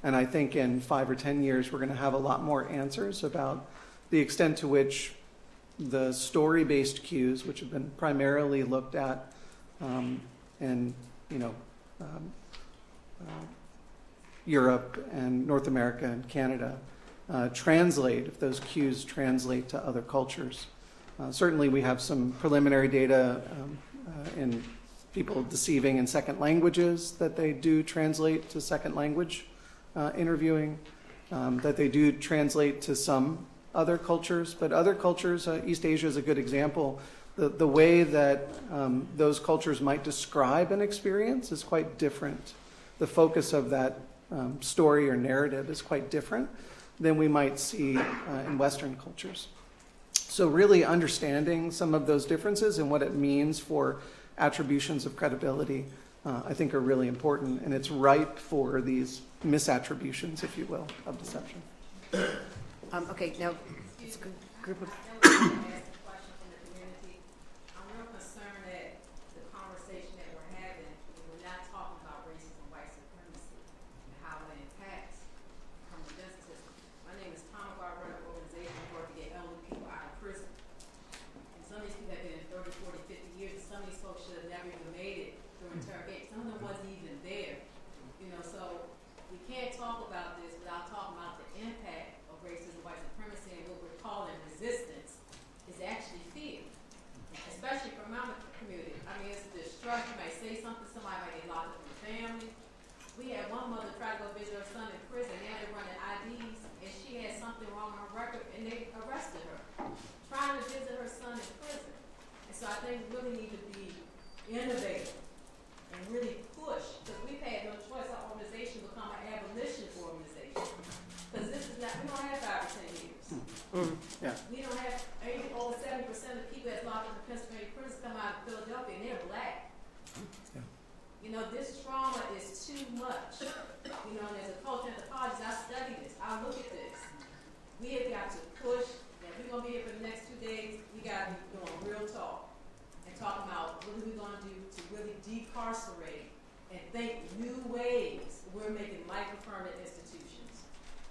And I think in 5 or 10 years, we're going to have a lot more answers about the extent to which the story-based cues, which have been primarily looked at in Europe and North America and Canada, translate, if those cues translate to other cultures. Certainly we have some preliminary data in people deceiving in second languages that they do translate to second language interviewing, that they do translate to some other cultures, but other cultures, East Asia is a good example. The way that those cultures might describe an experience is quite different. The focus of that story or narrative is quite different than we might see in Western cultures. So really understanding some of those differences and what it means for attributions of credibility, I think are really important, and it's ripe for these misattributions, if you will, of deception. Okay, now, it's a group of... Innovate and really push, because we've had no choice. Our organization become an abolition organization, because this is not, we don't have 5 or 10 years. Yeah. We don't have, over 70% of the people that's locked in the Pennsylvania prison come out of Philadelphia, and they're black. Yeah. You know, this trauma is too much. You know, and as a culture anthropologist, I study this, I look at this. We have got to push, and if we're going to be here for the next 2 days, we got to be doing real talk. Talking about what are we going to do to really decarcerate and think new ways. We're making micro-permanent institutions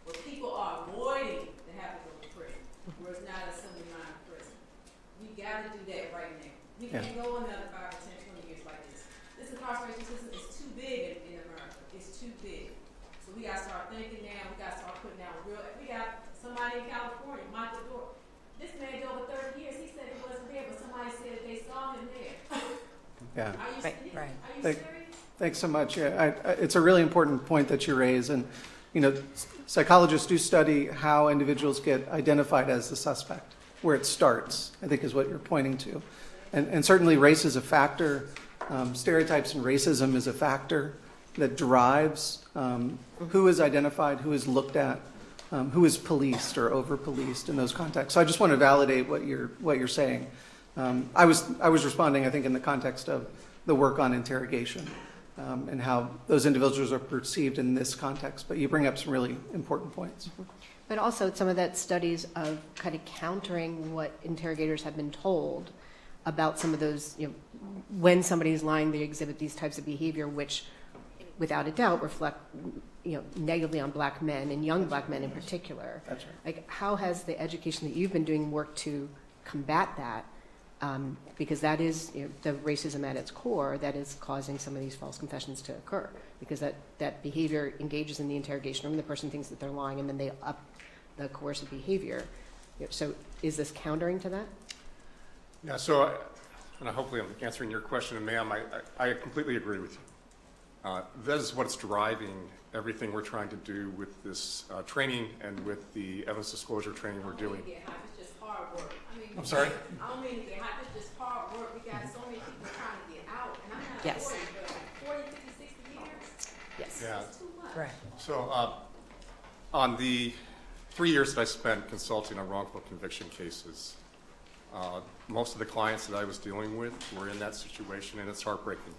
where people are avoiding to have to go to prison, where it's not a assembly line prison. We got to do that right now. We can't go another 5 or 10, 20 years like this. This incarceration system is too big in America. It's too big. So we got to start thinking now. We got to start putting out real. We got somebody in California, Michael Dorr. This man did over 30 years. He said he wasn't there, but somebody said that they saw him there. Yeah. Are you, Right. Are you serious? Thanks so much. Yeah, it's a really important point that you raise, and psychologists do study how individuals get identified as the suspect, where it starts, I think is what you're pointing to. And certainly race is a factor. Stereotypes and racism is a factor that drives who is identified, who is looked at, who is policed or over-policed in those contexts. So I just want to validate what you're saying. I was responding, I think, in the context of the work on interrogation and how those individuals are perceived in this context. But you bring up some really important points. But also some of that studies of kind of countering what interrogators have been told about some of those, when somebody's lying, they exhibit these types of behavior, which without a doubt reflect negatively on black men and young black men in particular. That's right. Like, how has the education that you've been doing worked to combat that? Because that is the racism at its core that is causing some of these false confessions to occur, because that behavior engages in the interrogation room, the person thinks that they're lying, and then they up the coercive behavior. So is this countering to that? Yeah, so and hopefully I'm answering your question, and ma'am, I completely agree with you. That is what's driving everything we're trying to do with this training and with the evidence disclosure training we're doing. It's just hard work. I'm sorry? I don't mean to get hot. It's just hard work. We got so many people trying to get out. And I'm not Yes. 40, but 40, 50, 60 years. Yes. Yeah. It's too much. Right. So on the 3 years that I spent consulting on wrongful conviction cases, Most of the clients that I was dealing with were in that situation, and it's heartbreaking.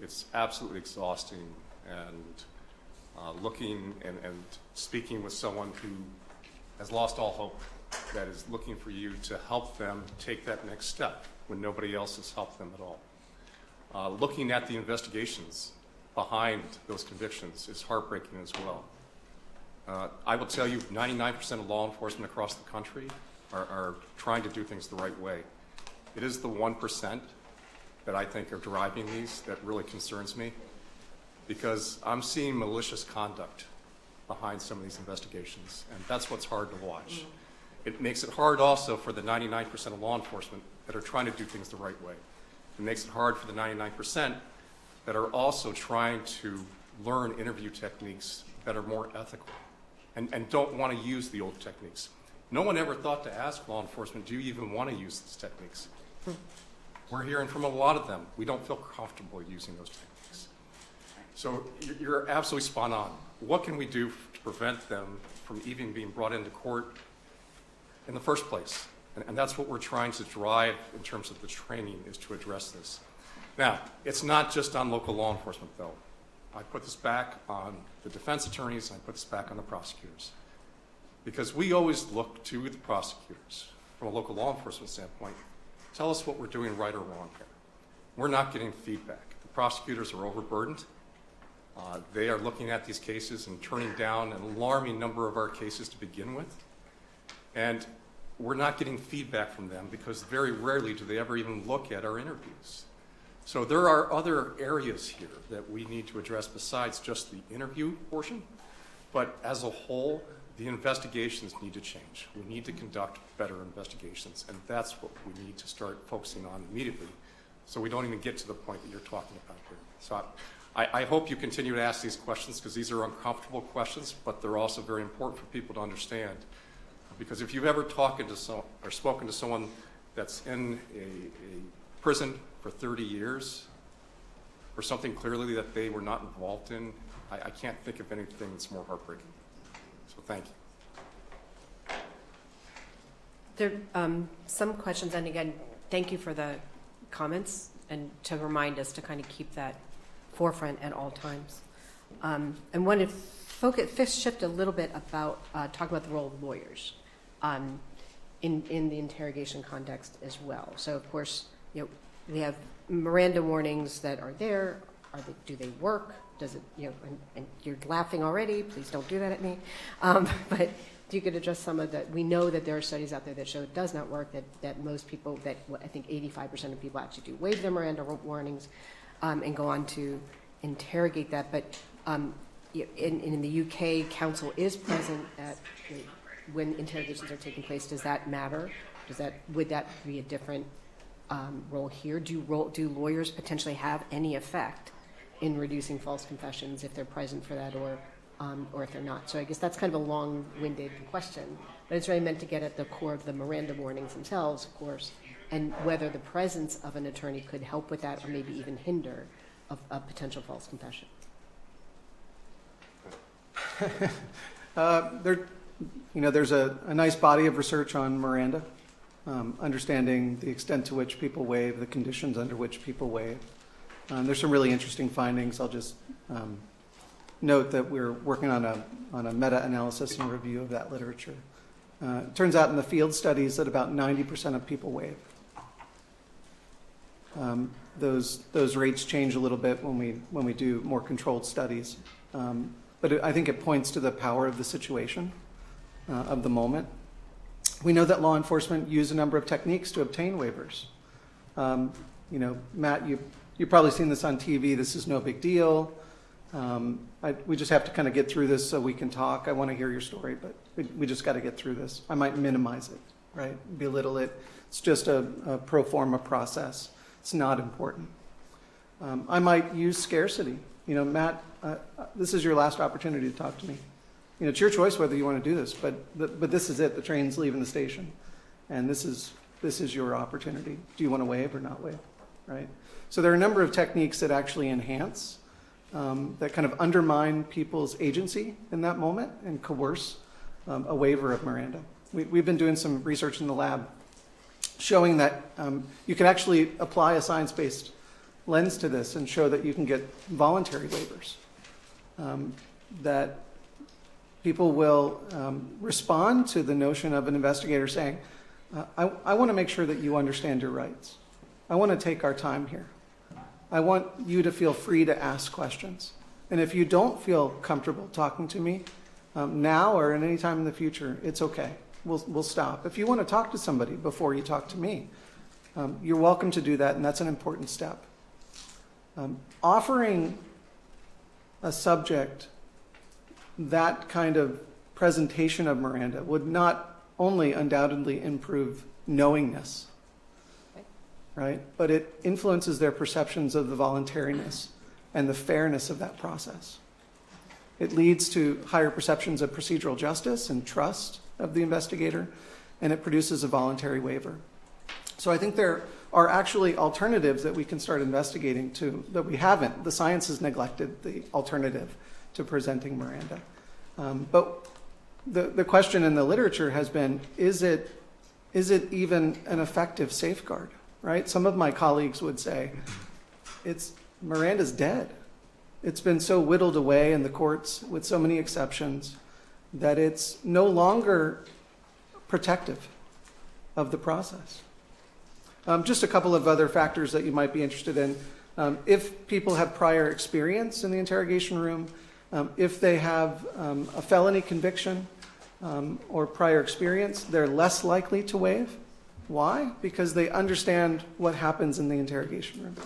It's absolutely exhausting, and looking and speaking with someone who has lost all hope, that is looking for you to help them take that next step when nobody else has helped them at all. Looking at the investigations behind those convictions is heartbreaking as well. I will tell you, 99% of law enforcement across the country are trying to do things the right way. It is the 1% that I think are driving these that really concerns me, because I'm seeing malicious conduct behind some of these investigations, and that's what's hard to watch. It makes it hard also for the 99% of law enforcement that are trying to do things the right way. It makes it hard for the 99% that are also trying to learn interview techniques that are more ethical and don't want to use the old techniques. No one ever thought to ask law enforcement, do you even want to use these techniques? We're hearing from a lot of them, we don't feel comfortable using those techniques. So you're absolutely spot on. What can we do to prevent them from even being brought into court in the first place? And that's what we're trying to drive in terms of the training, is to address this. Now, it's not just on local law enforcement, though. I put this back on the defense attorneys, and I put this back on the prosecutors. Because we always look to the prosecutors from a local law enforcement standpoint. Tell us what we're doing right or wrong here. We're not getting feedback. The prosecutors are overburdened. They are looking at these cases and turning down an alarming number of our cases to begin with. And we're not getting feedback from them because very rarely do they ever even look at our interviews. So there are other areas here that we need to address besides just the interview portion. But as a whole, the investigations need to change. We need to conduct better investigations, and that's what we need to start focusing on immediately, so we don't even get to the point that you're talking about here. So I hope you continue to ask these questions, because these are uncomfortable questions, but they're also very important for people to understand. Because if you've ever spoken to someone that's in a prison for 30 years for something clearly that they were not involved in, I can't think of anything that's more heartbreaking. So thank you. There are some questions, and again, thank you for the comments and to remind us to kind of keep that forefront at all times. And want to shift a little bit about talk about the role of lawyers in the interrogation context as well. So of course, we have Miranda warnings that are there. Do they work? Does it, and you're laughing already, please don't do that at me. But if you could address some of that. We know that there are studies out there that show it does not work, that most people, that I think 85% of people actually do waive their Miranda warnings and go on to interrogate that. But in the UK, counsel is present when interrogations are taking place. Does that matter? Would that be a different role here? Do lawyers potentially have any effect in reducing false confessions if they're present for that, or if they're not? So I guess that's kind of a long-winded question, but it's really meant to get at the core of the Miranda warnings themselves, of course, and whether the presence of an attorney could help with that or maybe even hinder a potential false confession. There's a nice body of research on Miranda, understanding the extent to which people waive, the conditions under which people waive. There's some really interesting findings. I'll just note that we're working on a meta-analysis and review of that literature. It turns out in the field studies that about 90% of people waive. Those rates change a little bit when we do more controlled studies. But I think it points to the power of the situation, of the moment. We know that law enforcement use a number of techniques to obtain waivers. Matt, you've probably seen this on TV. This is no big deal. We just have to kind of get through this so we can talk. I want to hear your story, but we just got to get through this. I might minimize it, right? Belittle it. It's just a pro forma process. It's not important. I might use scarcity. Matt, this is your last opportunity to talk to me. It's your choice whether you want to do this, but this is it. The train's leaving the station, and this is your opportunity. Do you want to waive or not waive, right? So there are a number of techniques that actually enhance, that kind of undermine people's agency in that moment and coerce a waiver of Miranda. We've been doing some research in the lab showing that you can actually apply a science-based lens to this and show that you can get voluntary waivers, that people will respond to the notion of an investigator saying, I want to make sure that you understand your rights. I want to take our time here. I want you to feel free to ask questions. And if you don't feel comfortable talking to me now or at any time in the future, it's okay. We'll stop. If you want to talk to somebody before you talk to me, you're welcome to do that, and that's an important step. Offering a subject that kind of presentation of Miranda would not only undoubtedly improve knowingness, right? But it influences their perceptions of the voluntariness and the fairness of that process. It leads to higher perceptions of procedural justice and trust of the investigator, and it produces a voluntary waiver. So I think there are actually alternatives that we can start investigating to, that we haven't. The science has neglected the alternative to presenting Miranda. But the question in the literature has been, is it even an effective safeguard, right? Some of my colleagues would say, Miranda's dead. It's been so whittled away in the courts with so many exceptions that it's no longer protective of the process. Just a couple of other factors that you might be interested in. If people have prior experience in the interrogation room, if they have a felony conviction or prior experience, they're less likely to waive. Why? Because they understand what happens in the interrogation room.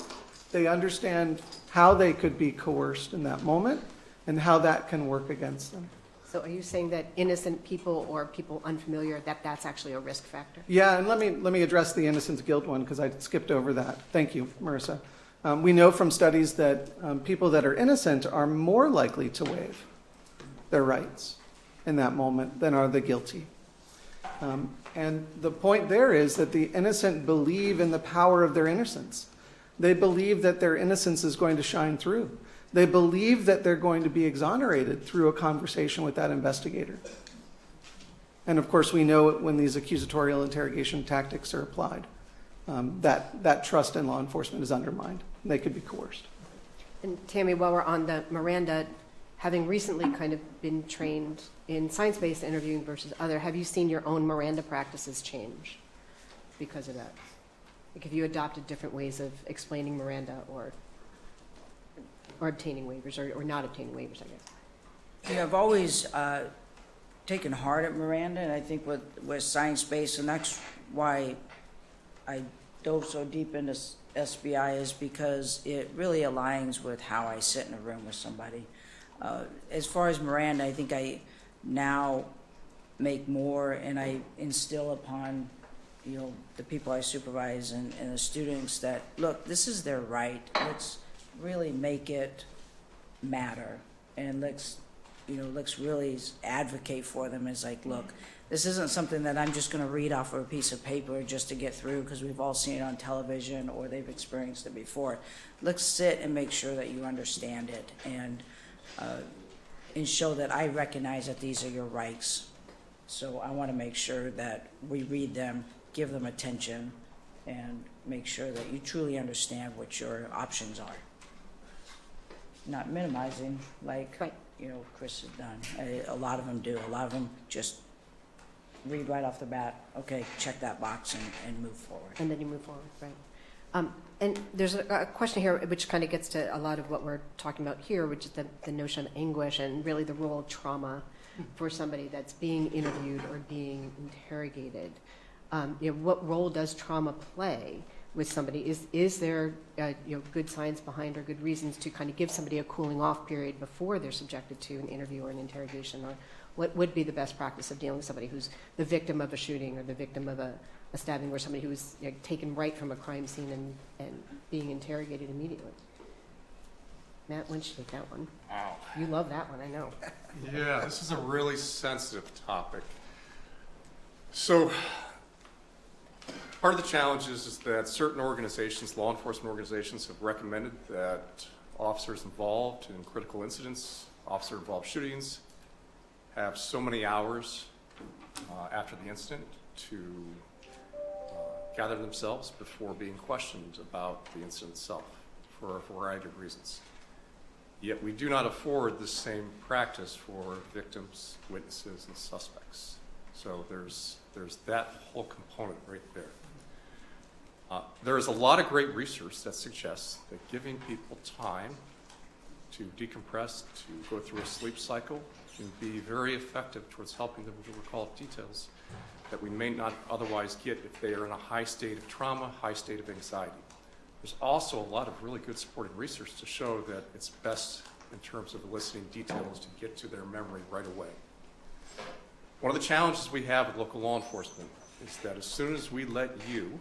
They understand how they could be coerced in that moment and how that can work against them. So are you saying that innocent people or people unfamiliar, that's actually a risk factor? Yeah, and let me address the innocence guilt one because I skipped over that. Thank you, Marissa. We know from studies that people that are innocent are more likely to waive their rights in that moment than are the guilty. And the point there is that the innocent believe in the power of their innocence. They believe that their innocence is going to shine through. They believe that they're going to be exonerated through a conversation with that investigator. And of course, we know when these accusatorial interrogation tactics are applied, that trust in law enforcement is undermined. They could be coerced. And Tami, while we're on the Miranda, having recently kind of been trained in science-based interviewing versus other, have you seen your own Miranda practices change because of that? Like, have you adopted different ways of explaining Miranda or obtaining waivers or not obtaining waivers, I guess? Yeah, I've always taken heart at Miranda, and I think with science-based, and that's why I dove so deep into SBI, is because it really aligns with how I sit in a room with somebody. As far as Miranda, I think I now make more, and I instill upon the people I supervise and the students that, look, this is their right. Let's really make it matter, and let's really advocate for them. As like, look, this isn't something that I'm just going to read off of a piece of paper just to get through because we've all seen it on television or they've experienced it before. Let's sit and make sure that you understand it and show that I recognize that these are your rights. So I want to make sure that we read them, give them attention, and make sure that you truly understand what your options are. Not minimizing, like, Right. Chris has done. A lot of them do. A lot of them just read right off the bat, okay, check that box and move forward. And then you move forward, right? And there's a question here which kind of gets to a lot of what we're talking about here, which is the notion of anguish and really the role of trauma for somebody that's being interviewed or being interrogated. What role does trauma play with somebody? Is there good science behind or good reasons to kind of give somebody a cooling off period before they're subjected to an interview or an interrogation? Or what would be the best practice of dealing with somebody who's the victim of a shooting or the victim of a stabbing, or somebody who was taken right from a crime scene and being interrogated immediately? Matt, why don't you take that one? Wow. You love that one, I know. Yeah, this is a really sensitive topic. So part of the challenge is that certain organizations, law enforcement organizations, have recommended that officers involved in critical incidents, officer-involved shootings, have so many hours after the incident to gather themselves before being questioned about the incident itself for a variety of reasons. Yet we do not afford the same practice for victims, witnesses, and suspects. So there's that whole component right there. There is a lot of great research that suggests that giving people time to decompress, to go through a sleep cycle, can be very effective towards helping them to recall details that we may not otherwise get if they are in a high state of trauma, high state of anxiety. There's also a lot of really good supporting research to show that it's best in terms of eliciting details to get to their memory right away. One of the challenges we have with local law enforcement is that as soon as we let you,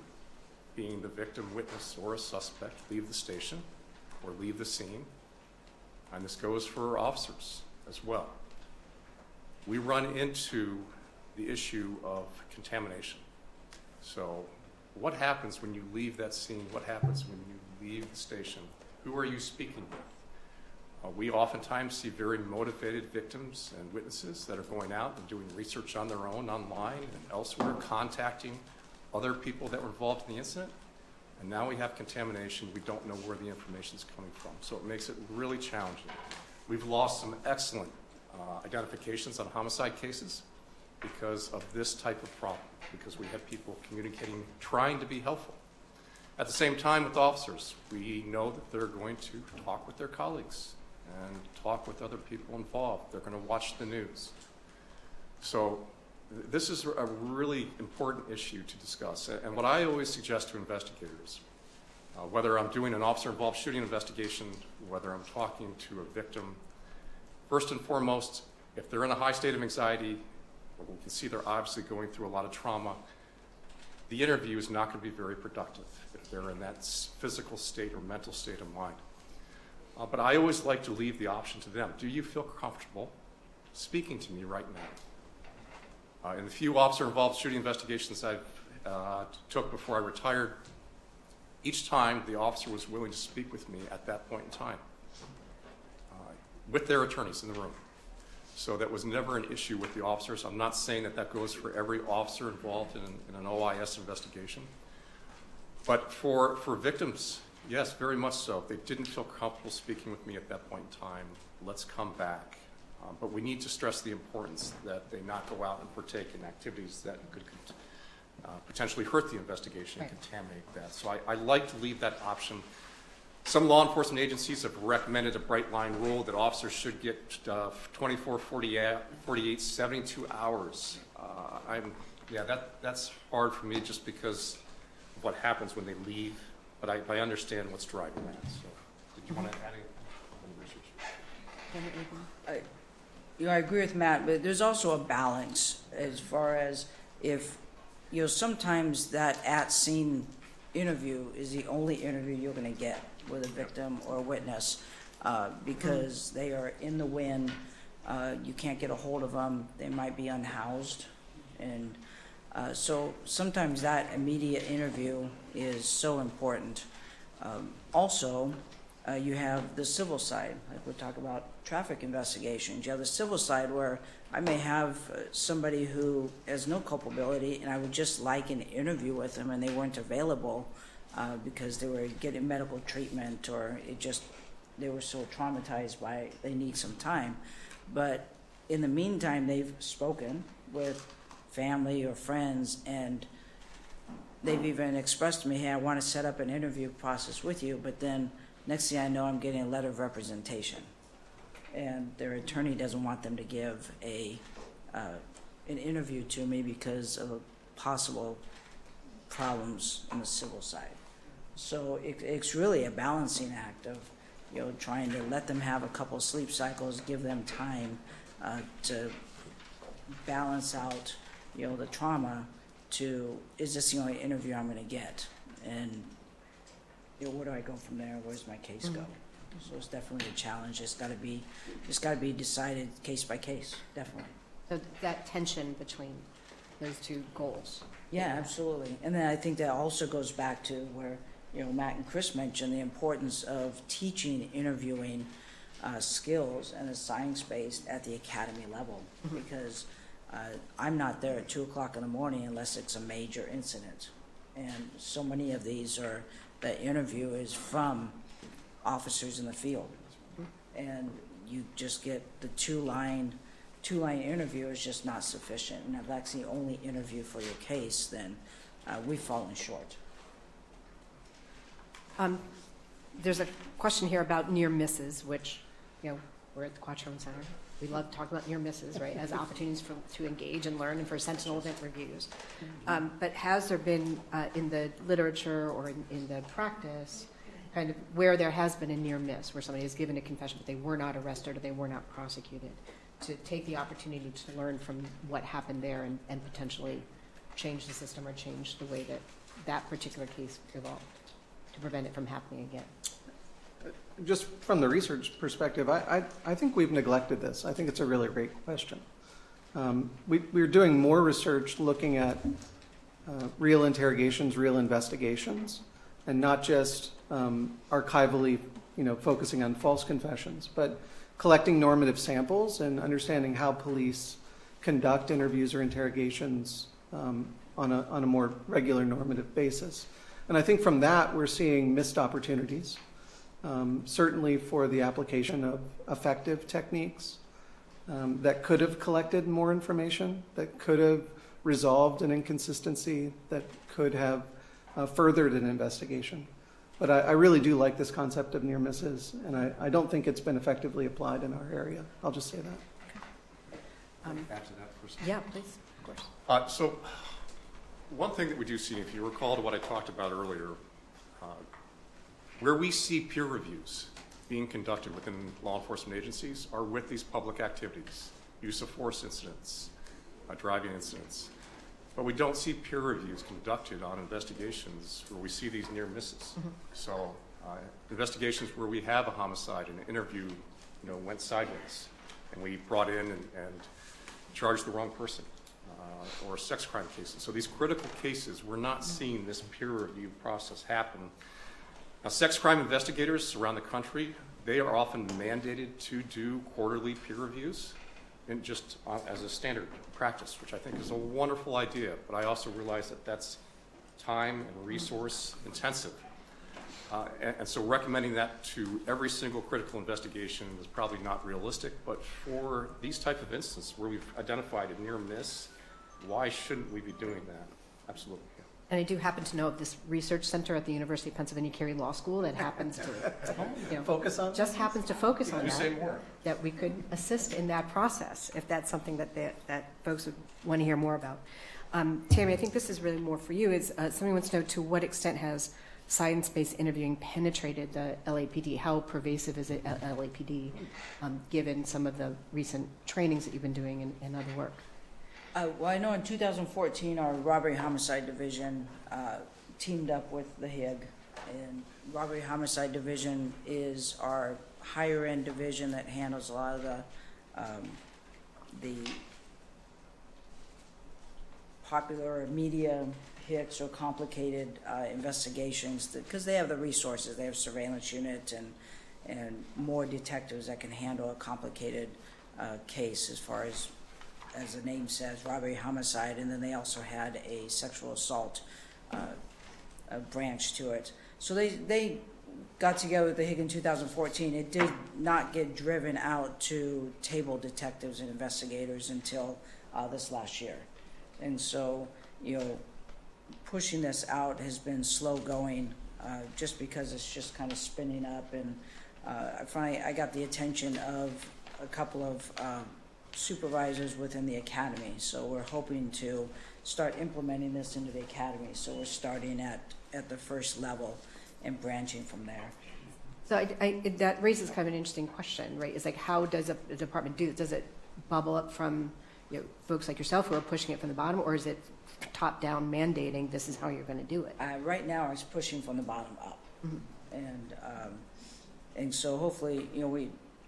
being the victim, witness, or a suspect, leave the station or leave the scene, and this goes for officers as well, we run into the issue of contamination. So what happens when you leave that scene? What happens when you leave the station? Who are you speaking with? We oftentimes see very motivated victims and witnesses that are going out and doing research on their own, online and elsewhere, contacting other people that were involved in the incident. And now we have contamination. We don't know where the information is coming from. So it makes it really challenging. We've lost some excellent identifications on homicide cases because of this type of problem, because we have people communicating, trying to be helpful. At the same time with officers, we know that they're going to talk with their colleagues and talk with other people involved. They're going to watch the news. So this is a really important issue to discuss. And what I always suggest to investigators, whether I'm doing an officer-involved shooting investigation, whether I'm talking to a victim, first and foremost, if they're in a high state of anxiety, or we can see they're obviously going through a lot of trauma, the interview is not going to be very productive if they're in that physical state or mental state of mind. But I always like to leave the option to them. Do you feel comfortable speaking to me right now? In the few officer-involved shooting investigations I took before I retired, each time the officer was willing to speak with me at that point in time, with their attorneys in the room. So that was never an issue with the officers. I'm not saying that that goes for every officer involved in an OIS investigation. But for victims, yes, very much so. If they didn't feel comfortable speaking with me at that point in time, let's come back. But we need to stress the importance that they not go out and partake in activities that could potentially hurt the investigation and contaminate that. So I like to leave that option. Some law enforcement agencies have recommended a bright line rule that officers should get 24, 48, 72 hours. That's hard for me just because of what happens when they leave, but I understand what's driving that. So, did you want to add anything? I agree with Matt, but there's also a balance as far as if, sometimes that at-scene interview is the only interview you're going to get with a victim or a witness because they are in the wind, you can't get a hold of them, they might be unhoused. And so sometimes that immediate interview is so important. Also, you have the civil side, like we talk about traffic investigations. You have the civil side where I may have somebody who has no culpability and I would just like an interview with them and they weren't available because they were getting medical treatment or they were so traumatized by it, they need some time. But in the meantime, they've spoken with family or friends and they've even expressed to me, hey, I want to set up an interview process with you, but then next thing I know, I'm getting a letter of representation. And their attorney doesn't want them to give an interview to me because of possible problems on the civil side. So it's really a balancing act of, trying to let them have a couple of sleep cycles, give them time to balance out, the trauma to, is this the only interview I'm going to get? And where do I go from there? Where's my case go? So it's definitely a challenge. It's got to be decided case by case, definitely. So that tension between those two goals. Yeah, absolutely. And then I think that also goes back to where, Matt and Chris mentioned the importance of teaching interviewing skills and a science-based at the academy level, because I'm not there at 2 o'clock in the morning unless it's a major incident. And so many of these are, the interview is from officers in the field. And you just get the two-line interview is just not sufficient. And if that's the only interview for your case, then we've fallen short. There's a question here about near misses, which, we're at the Quattrone Center. We love to talk about near misses, right, as opportunities to engage and learn and for sentinel event reviews. But has there been, in the literature or in the practice, kind of where there has been a near miss, where somebody has given a confession but they were not arrested or they were not prosecuted, to take the opportunity to learn from what happened there and potentially change the system or change the way that that particular case evolved to prevent it from happening again? Just from the research perspective, I think we've neglected this. I think it's a really great question. We're doing more research looking at real interrogations, real investigations, and not just archivally, focusing on false confessions, but collecting normative samples and understanding how police conduct interviews or interrogations on a more regular normative basis. And I think from that, we're seeing missed opportunities. Certainly for the application of effective techniques that could have collected more information, that could have resolved an inconsistency, that could have furthered an investigation. But I really do like this concept of near misses, and I don't think it's been effectively applied in our area. I'll just say that. Add to that for a second. Yeah, please, of course. So one thing that we do see, if you recall to what I talked about earlier, where we see peer reviews being conducted within law enforcement agencies are with these public activities, use of force incidents, driving incidents. But we don't see peer reviews conducted on investigations where we see these near misses. Mm-hmm. So investigations where we have a homicide and an interview went sideways and we brought in and charged the wrong person, or sex crime cases. So these critical cases, we're not seeing this peer review process happen. Now, sex crime investigators around the country, they are often mandated to do quarterly peer reviews, and just as a standard practice, which I think is a wonderful idea. But I also realize that that's time and resource intensive. And so recommending that to every single critical investigation is probably not realistic. But for these type of instances where we've identified a near miss, why shouldn't we be doing that? Absolutely. And I do happen to know of this research center at the University of Pennsylvania Carey Law School that happens to Focus on? just happens to focus on You say more. that we could assist in that process if that's something that folks would want to hear more about. Tami, I think this is really more for you. Is somebody wants to know, to what extent has science-based interviewing penetrated the LAPD? How pervasive is it at LAPD, given some of the recent trainings that you've been doing and other work? Well, I know in 2014, our robbery homicide division teamed up with the HIG, and robbery homicide division is our higher end division that handles a lot of the popular media hits or complicated investigations, because they have the resources. They have surveillance units and more detectives that can handle a complicated case, as the name says, robbery, homicide, and then they also had a sexual assault branch to it. So they got together with the HIG in 2014. It did not get driven out to table detectives and investigators until this last year. And so, pushing this out has been slow going, just because it's just kind of spinning up. And I got the attention of a couple of supervisors within the academy, so we're hoping to start implementing this into the academy. So we're starting at the first level and branching from there. So that raises kind of an interesting question, right? It's like, how does a department do it? Does it bubble up from folks like yourself who are pushing it from the bottom, or is it top-down mandating this is how you're going to do it? Right now, it's pushing from the bottom up, mm-hmm. And so hopefully,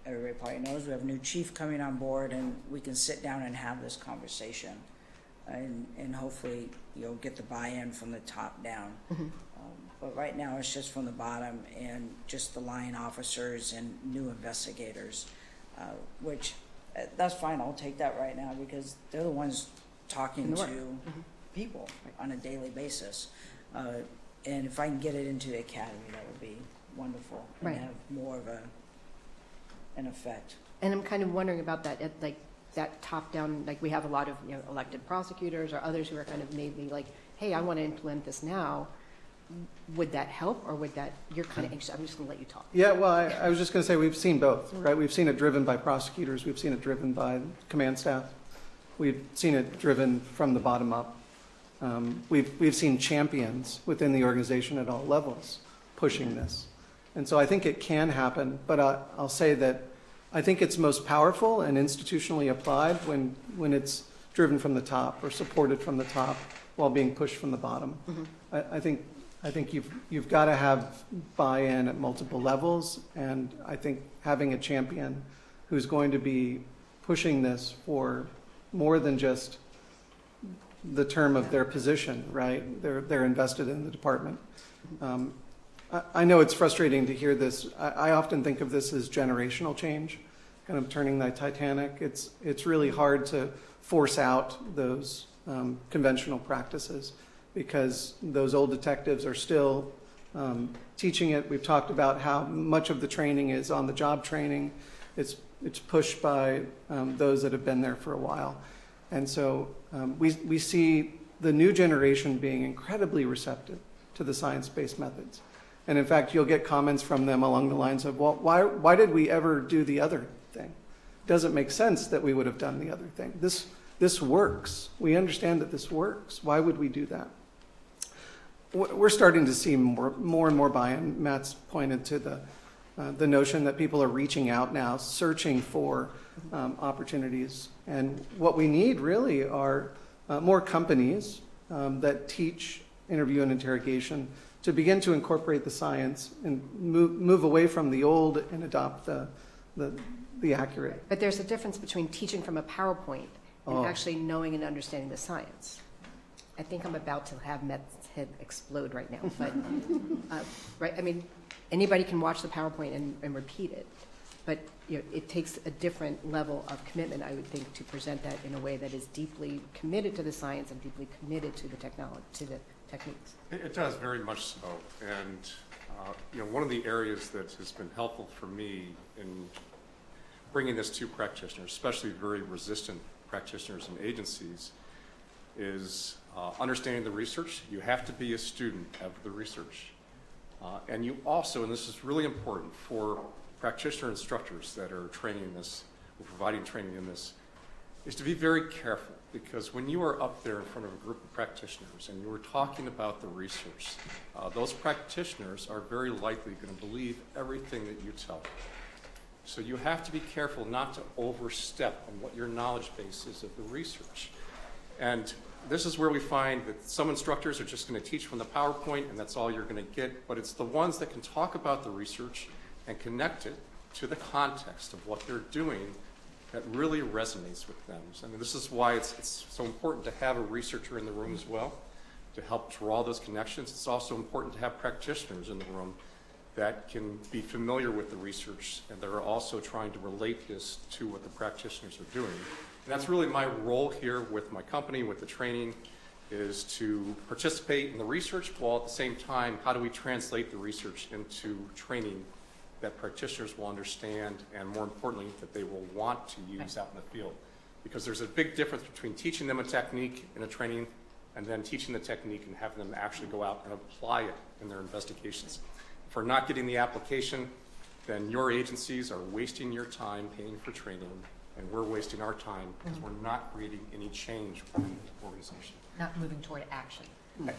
everybody probably knows we have a new chief coming on board, and we can sit down and have this conversation, and hopefully get the buy-in from the top down. Mm-hmm. But right now it's just from the bottom, and just the line officers and new investigators, which that's fine. I'll take that right now, because they're the ones talking to mm-hmm. people on a daily basis. And if I can get it into the academy, that would be wonderful and Right. have more of an effect. And I'm kind of wondering about that, like that top-down, like we have a lot of, elected prosecutors or others who are kind of maybe like, hey, I want to implement this now. Would that help, or would that, you're kind of anxious, I'm just going to let you talk. Yeah, well, I was just going to say we've seen both, right? We've seen it driven by prosecutors. We've seen it driven by command staff. We've seen it driven from the bottom up. We've seen champions within the organization at all levels pushing this. And so I think it can happen, but I'll say that I think it's most powerful and institutionally applied when it's driven from the top or supported from the top while being pushed from the bottom. I think you've got to have buy-in at multiple levels, and I think having a champion who's going to be pushing this for more than just the term of their position, right? They're invested in the department. I know it's frustrating to hear this. I often think of this as generational change, kind of turning the Titanic. It's really hard to force out those conventional practices because those old detectives are still teaching it. We've talked about how much of the training is on-the-job training. It's pushed by those that have been there for a while. And so we see the new generation being incredibly receptive to the science-based methods. And in fact, you'll get comments from them along the lines of, well, why did we ever do the other thing? Doesn't make sense that we would have done the other thing. This works. We understand that this works. Why would we do that? We're starting to see more and more buy-in. Matt's pointed to the notion that people are reaching out now, searching for opportunities. And what we need really are more companies that teach interview and interrogation to begin to incorporate the science and move away from the old and adopt the accurate. But there's a difference between teaching from a PowerPoint and Oh. actually knowing and understanding the science. I think I'm about to have Matt's head explode right now, but, right, I mean, anybody can watch the PowerPoint and repeat it, but it takes a different level of commitment, I would think, to present that in a way that is deeply committed to the science and deeply committed to the technology, to the techniques. It does very much so. And one of the areas that has been helpful for me in bringing this to practitioners, especially very resistant practitioners and agencies, is understanding the research. You have to be a student of the research. And you also, and this is really important for practitioner instructors that are training in this, or providing training in this, is to be very careful, because when you are up there in front of a group of practitioners and you are talking about the research, those practitioners are very likely going to believe everything that you tell them. So you have to be careful not to overstep on what your knowledge base is of the research. And this is where we find that some instructors are just going to teach from the PowerPoint and that's all you're going to get, but it's the ones that can talk about the research and connect it to the context of what they're doing that really resonates with them. I mean, this is why it's so important to have a researcher in the room as well, to help draw those connections. It's also important to have practitioners in the room that can be familiar with the research and they're also trying to relate this to what the practitioners are doing. And that's really my role here with my company, with the training, is to participate in the research while at the same time, how do we translate the research into training that practitioners will understand and, more importantly, that they will want to use out in the field. Because there's a big difference between teaching them a technique in a training and then teaching the technique and having them actually go out and apply it in their investigations. If we're not getting the application, then your agencies are wasting your time paying for training, and we're wasting our time because we're not creating any change within the organization. Not moving toward action.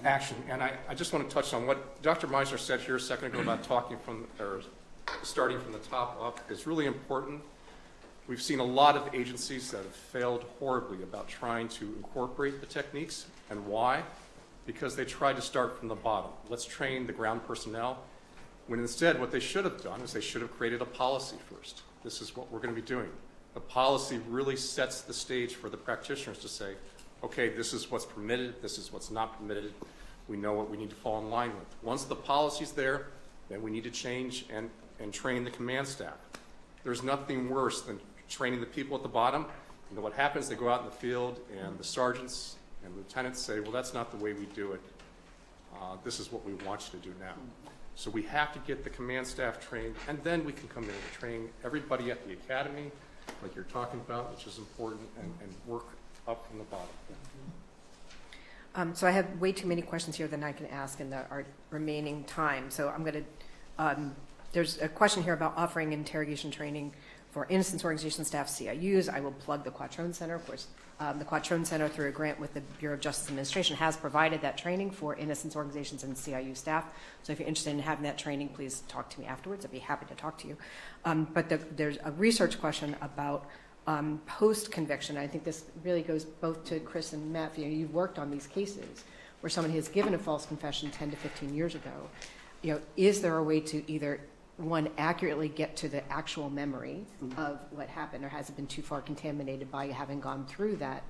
Action. And I just want to touch on what Dr. Meissner said here a second ago about starting from the top up is really important. We've seen a lot of agencies that have failed horribly about trying to incorporate the techniques. And why? Because they tried to start from the bottom. Let's train the ground personnel. When instead what they should have done is they should have created a policy first. This is what we're going to be doing. The policy really sets the stage for the practitioners to say, okay, this is what's permitted, this is what's not permitted. We know what we need to fall in line with. Once the policy's there, then we need to change and train the command staff. There's nothing worse than training the people at the bottom. You know what happens? They go out in the field and the sergeants and lieutenants say, well, that's not the way we do it. this is what we want you to do now. So we have to get the command staff trained, and then we can come in and train everybody at the academy, like you're talking about, which is important, and work up from the bottom. So I have way too many questions here than I can ask in our remaining time. So I'm going to, there's a question here about offering interrogation training for innocence organization staff CIUs. I will plug the Quattrone Center. Of course, the Quattrone Center, through a grant with the Bureau of Justice Administration, has provided that training for innocence organizations and CIU staff. So if you're interested in having that training, please talk to me afterwards. I'd be happy to talk to you. But there's a research question about post-conviction. I think this really goes both to Chris and Matt. You've worked on these cases where someone has given a false confession 10 to 15 years ago. Is there a way to either, one, accurately get to the actual memory of what happened, or has it been too far contaminated by having gone through that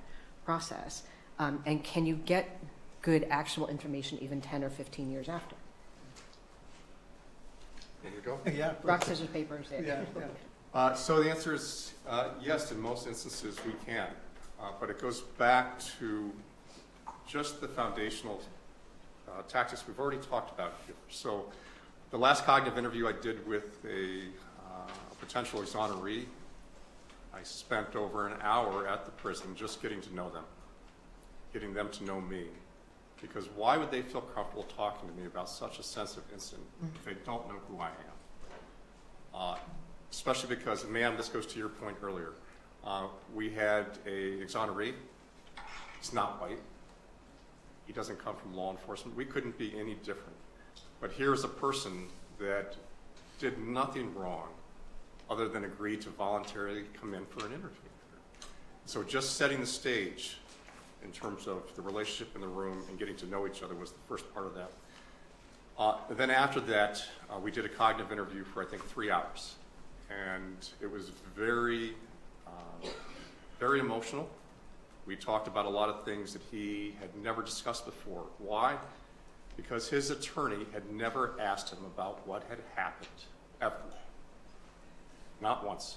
process? And can you get good actual information even 10 or 15 years after? There you go. Yeah. Rock, scissors, paper. Yeah. So the answer is yes, in most instances we can. But it goes back to just the foundational tactics we've already talked about here. So the last cognitive interview I did with a potential exoneree, I spent over an hour at the prison just getting to know them, getting them to know me. Because why would they feel comfortable talking to me about such a sensitive incident if they don't know who I am? Especially because, ma'am, this goes to your point earlier. We had a exoneree. He's not white. He doesn't come from law enforcement. We couldn't be any different. But here's a person that did nothing wrong other than agree to voluntarily come in for an interview. So just setting the stage in terms of the relationship in the room and getting to know each other was the first part of that. Then after that, we did a cognitive interview for, I think, 3 hours. And it was very, very emotional. We talked about a lot of things that he had never discussed before. Why? Because his attorney had never asked him about what had happened, ever. Not once.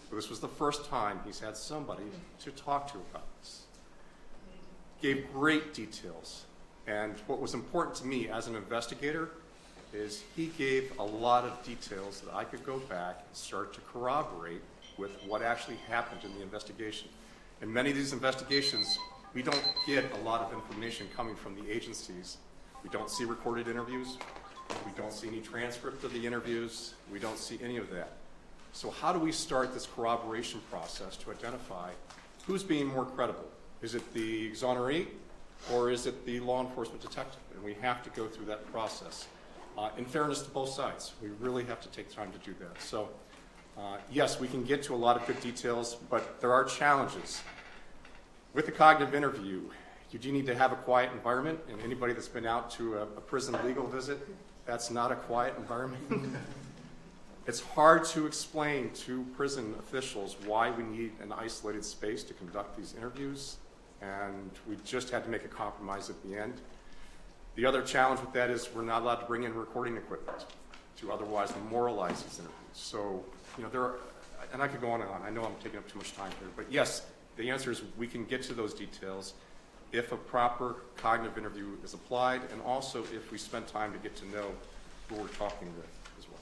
So this was the first time he's had somebody to talk to about this. Gave great details. And what was important to me as an investigator is he gave a lot of details that I could go back and start to corroborate with what actually happened in the investigation. In many of these investigations, we don't get a lot of information coming from the agencies. We don't see recorded interviews. We don't see any transcript of the interviews. We don't see any of that. So how do we start this corroboration process to identify who's being more credible? Is it the exoneree or is it the law enforcement detective? And we have to go through that process. In fairness to both sides, we really have to take time to do that. So yes, we can get to a lot of good details, but there are challenges. With the cognitive interview, you do need to have a quiet environment, and anybody that's been out to a prison legal visit, that's not a quiet environment. It's hard to explain to prison officials why we need an isolated space to conduct these interviews, and we just had to make a compromise at the end. The other challenge with that is we're not allowed to bring in recording equipment to otherwise memorialize these interviews. So, there are, and I could go on and on. I know I'm taking up too much time here, but yes, the answer is we can get to those details if a proper cognitive interview is applied, and also if we spend time to get to know who we're talking with as well.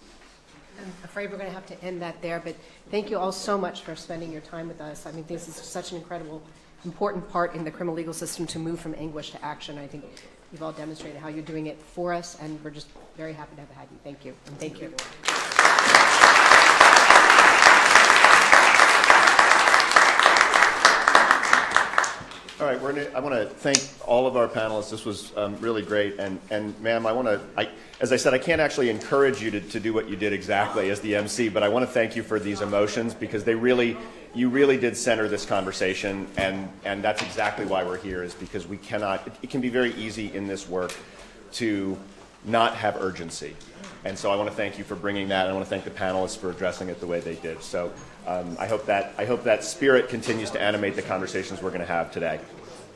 I'm afraid we're going to have to end that there, but thank you all so much for spending your time with us. I mean, this is such an incredible, important part in the criminal legal system to move from anguish to action. I think you've all demonstrated how you're doing it for us, and we're just very happy to have had you. Thank you, and thank you. All right, I want to thank all of our panelists. This was really great. And ma'am, as I said, I can't actually encourage you to do what you did exactly as the MC, but I want to thank you for these emotions because you really did center this conversation, and that's exactly why we're here, is because it can be very easy in this work to not have urgency. And so I want to thank you for bringing that, and I want to thank the panelists for addressing it the way they did. So I hope that spirit continues to animate the conversations we're going to have today.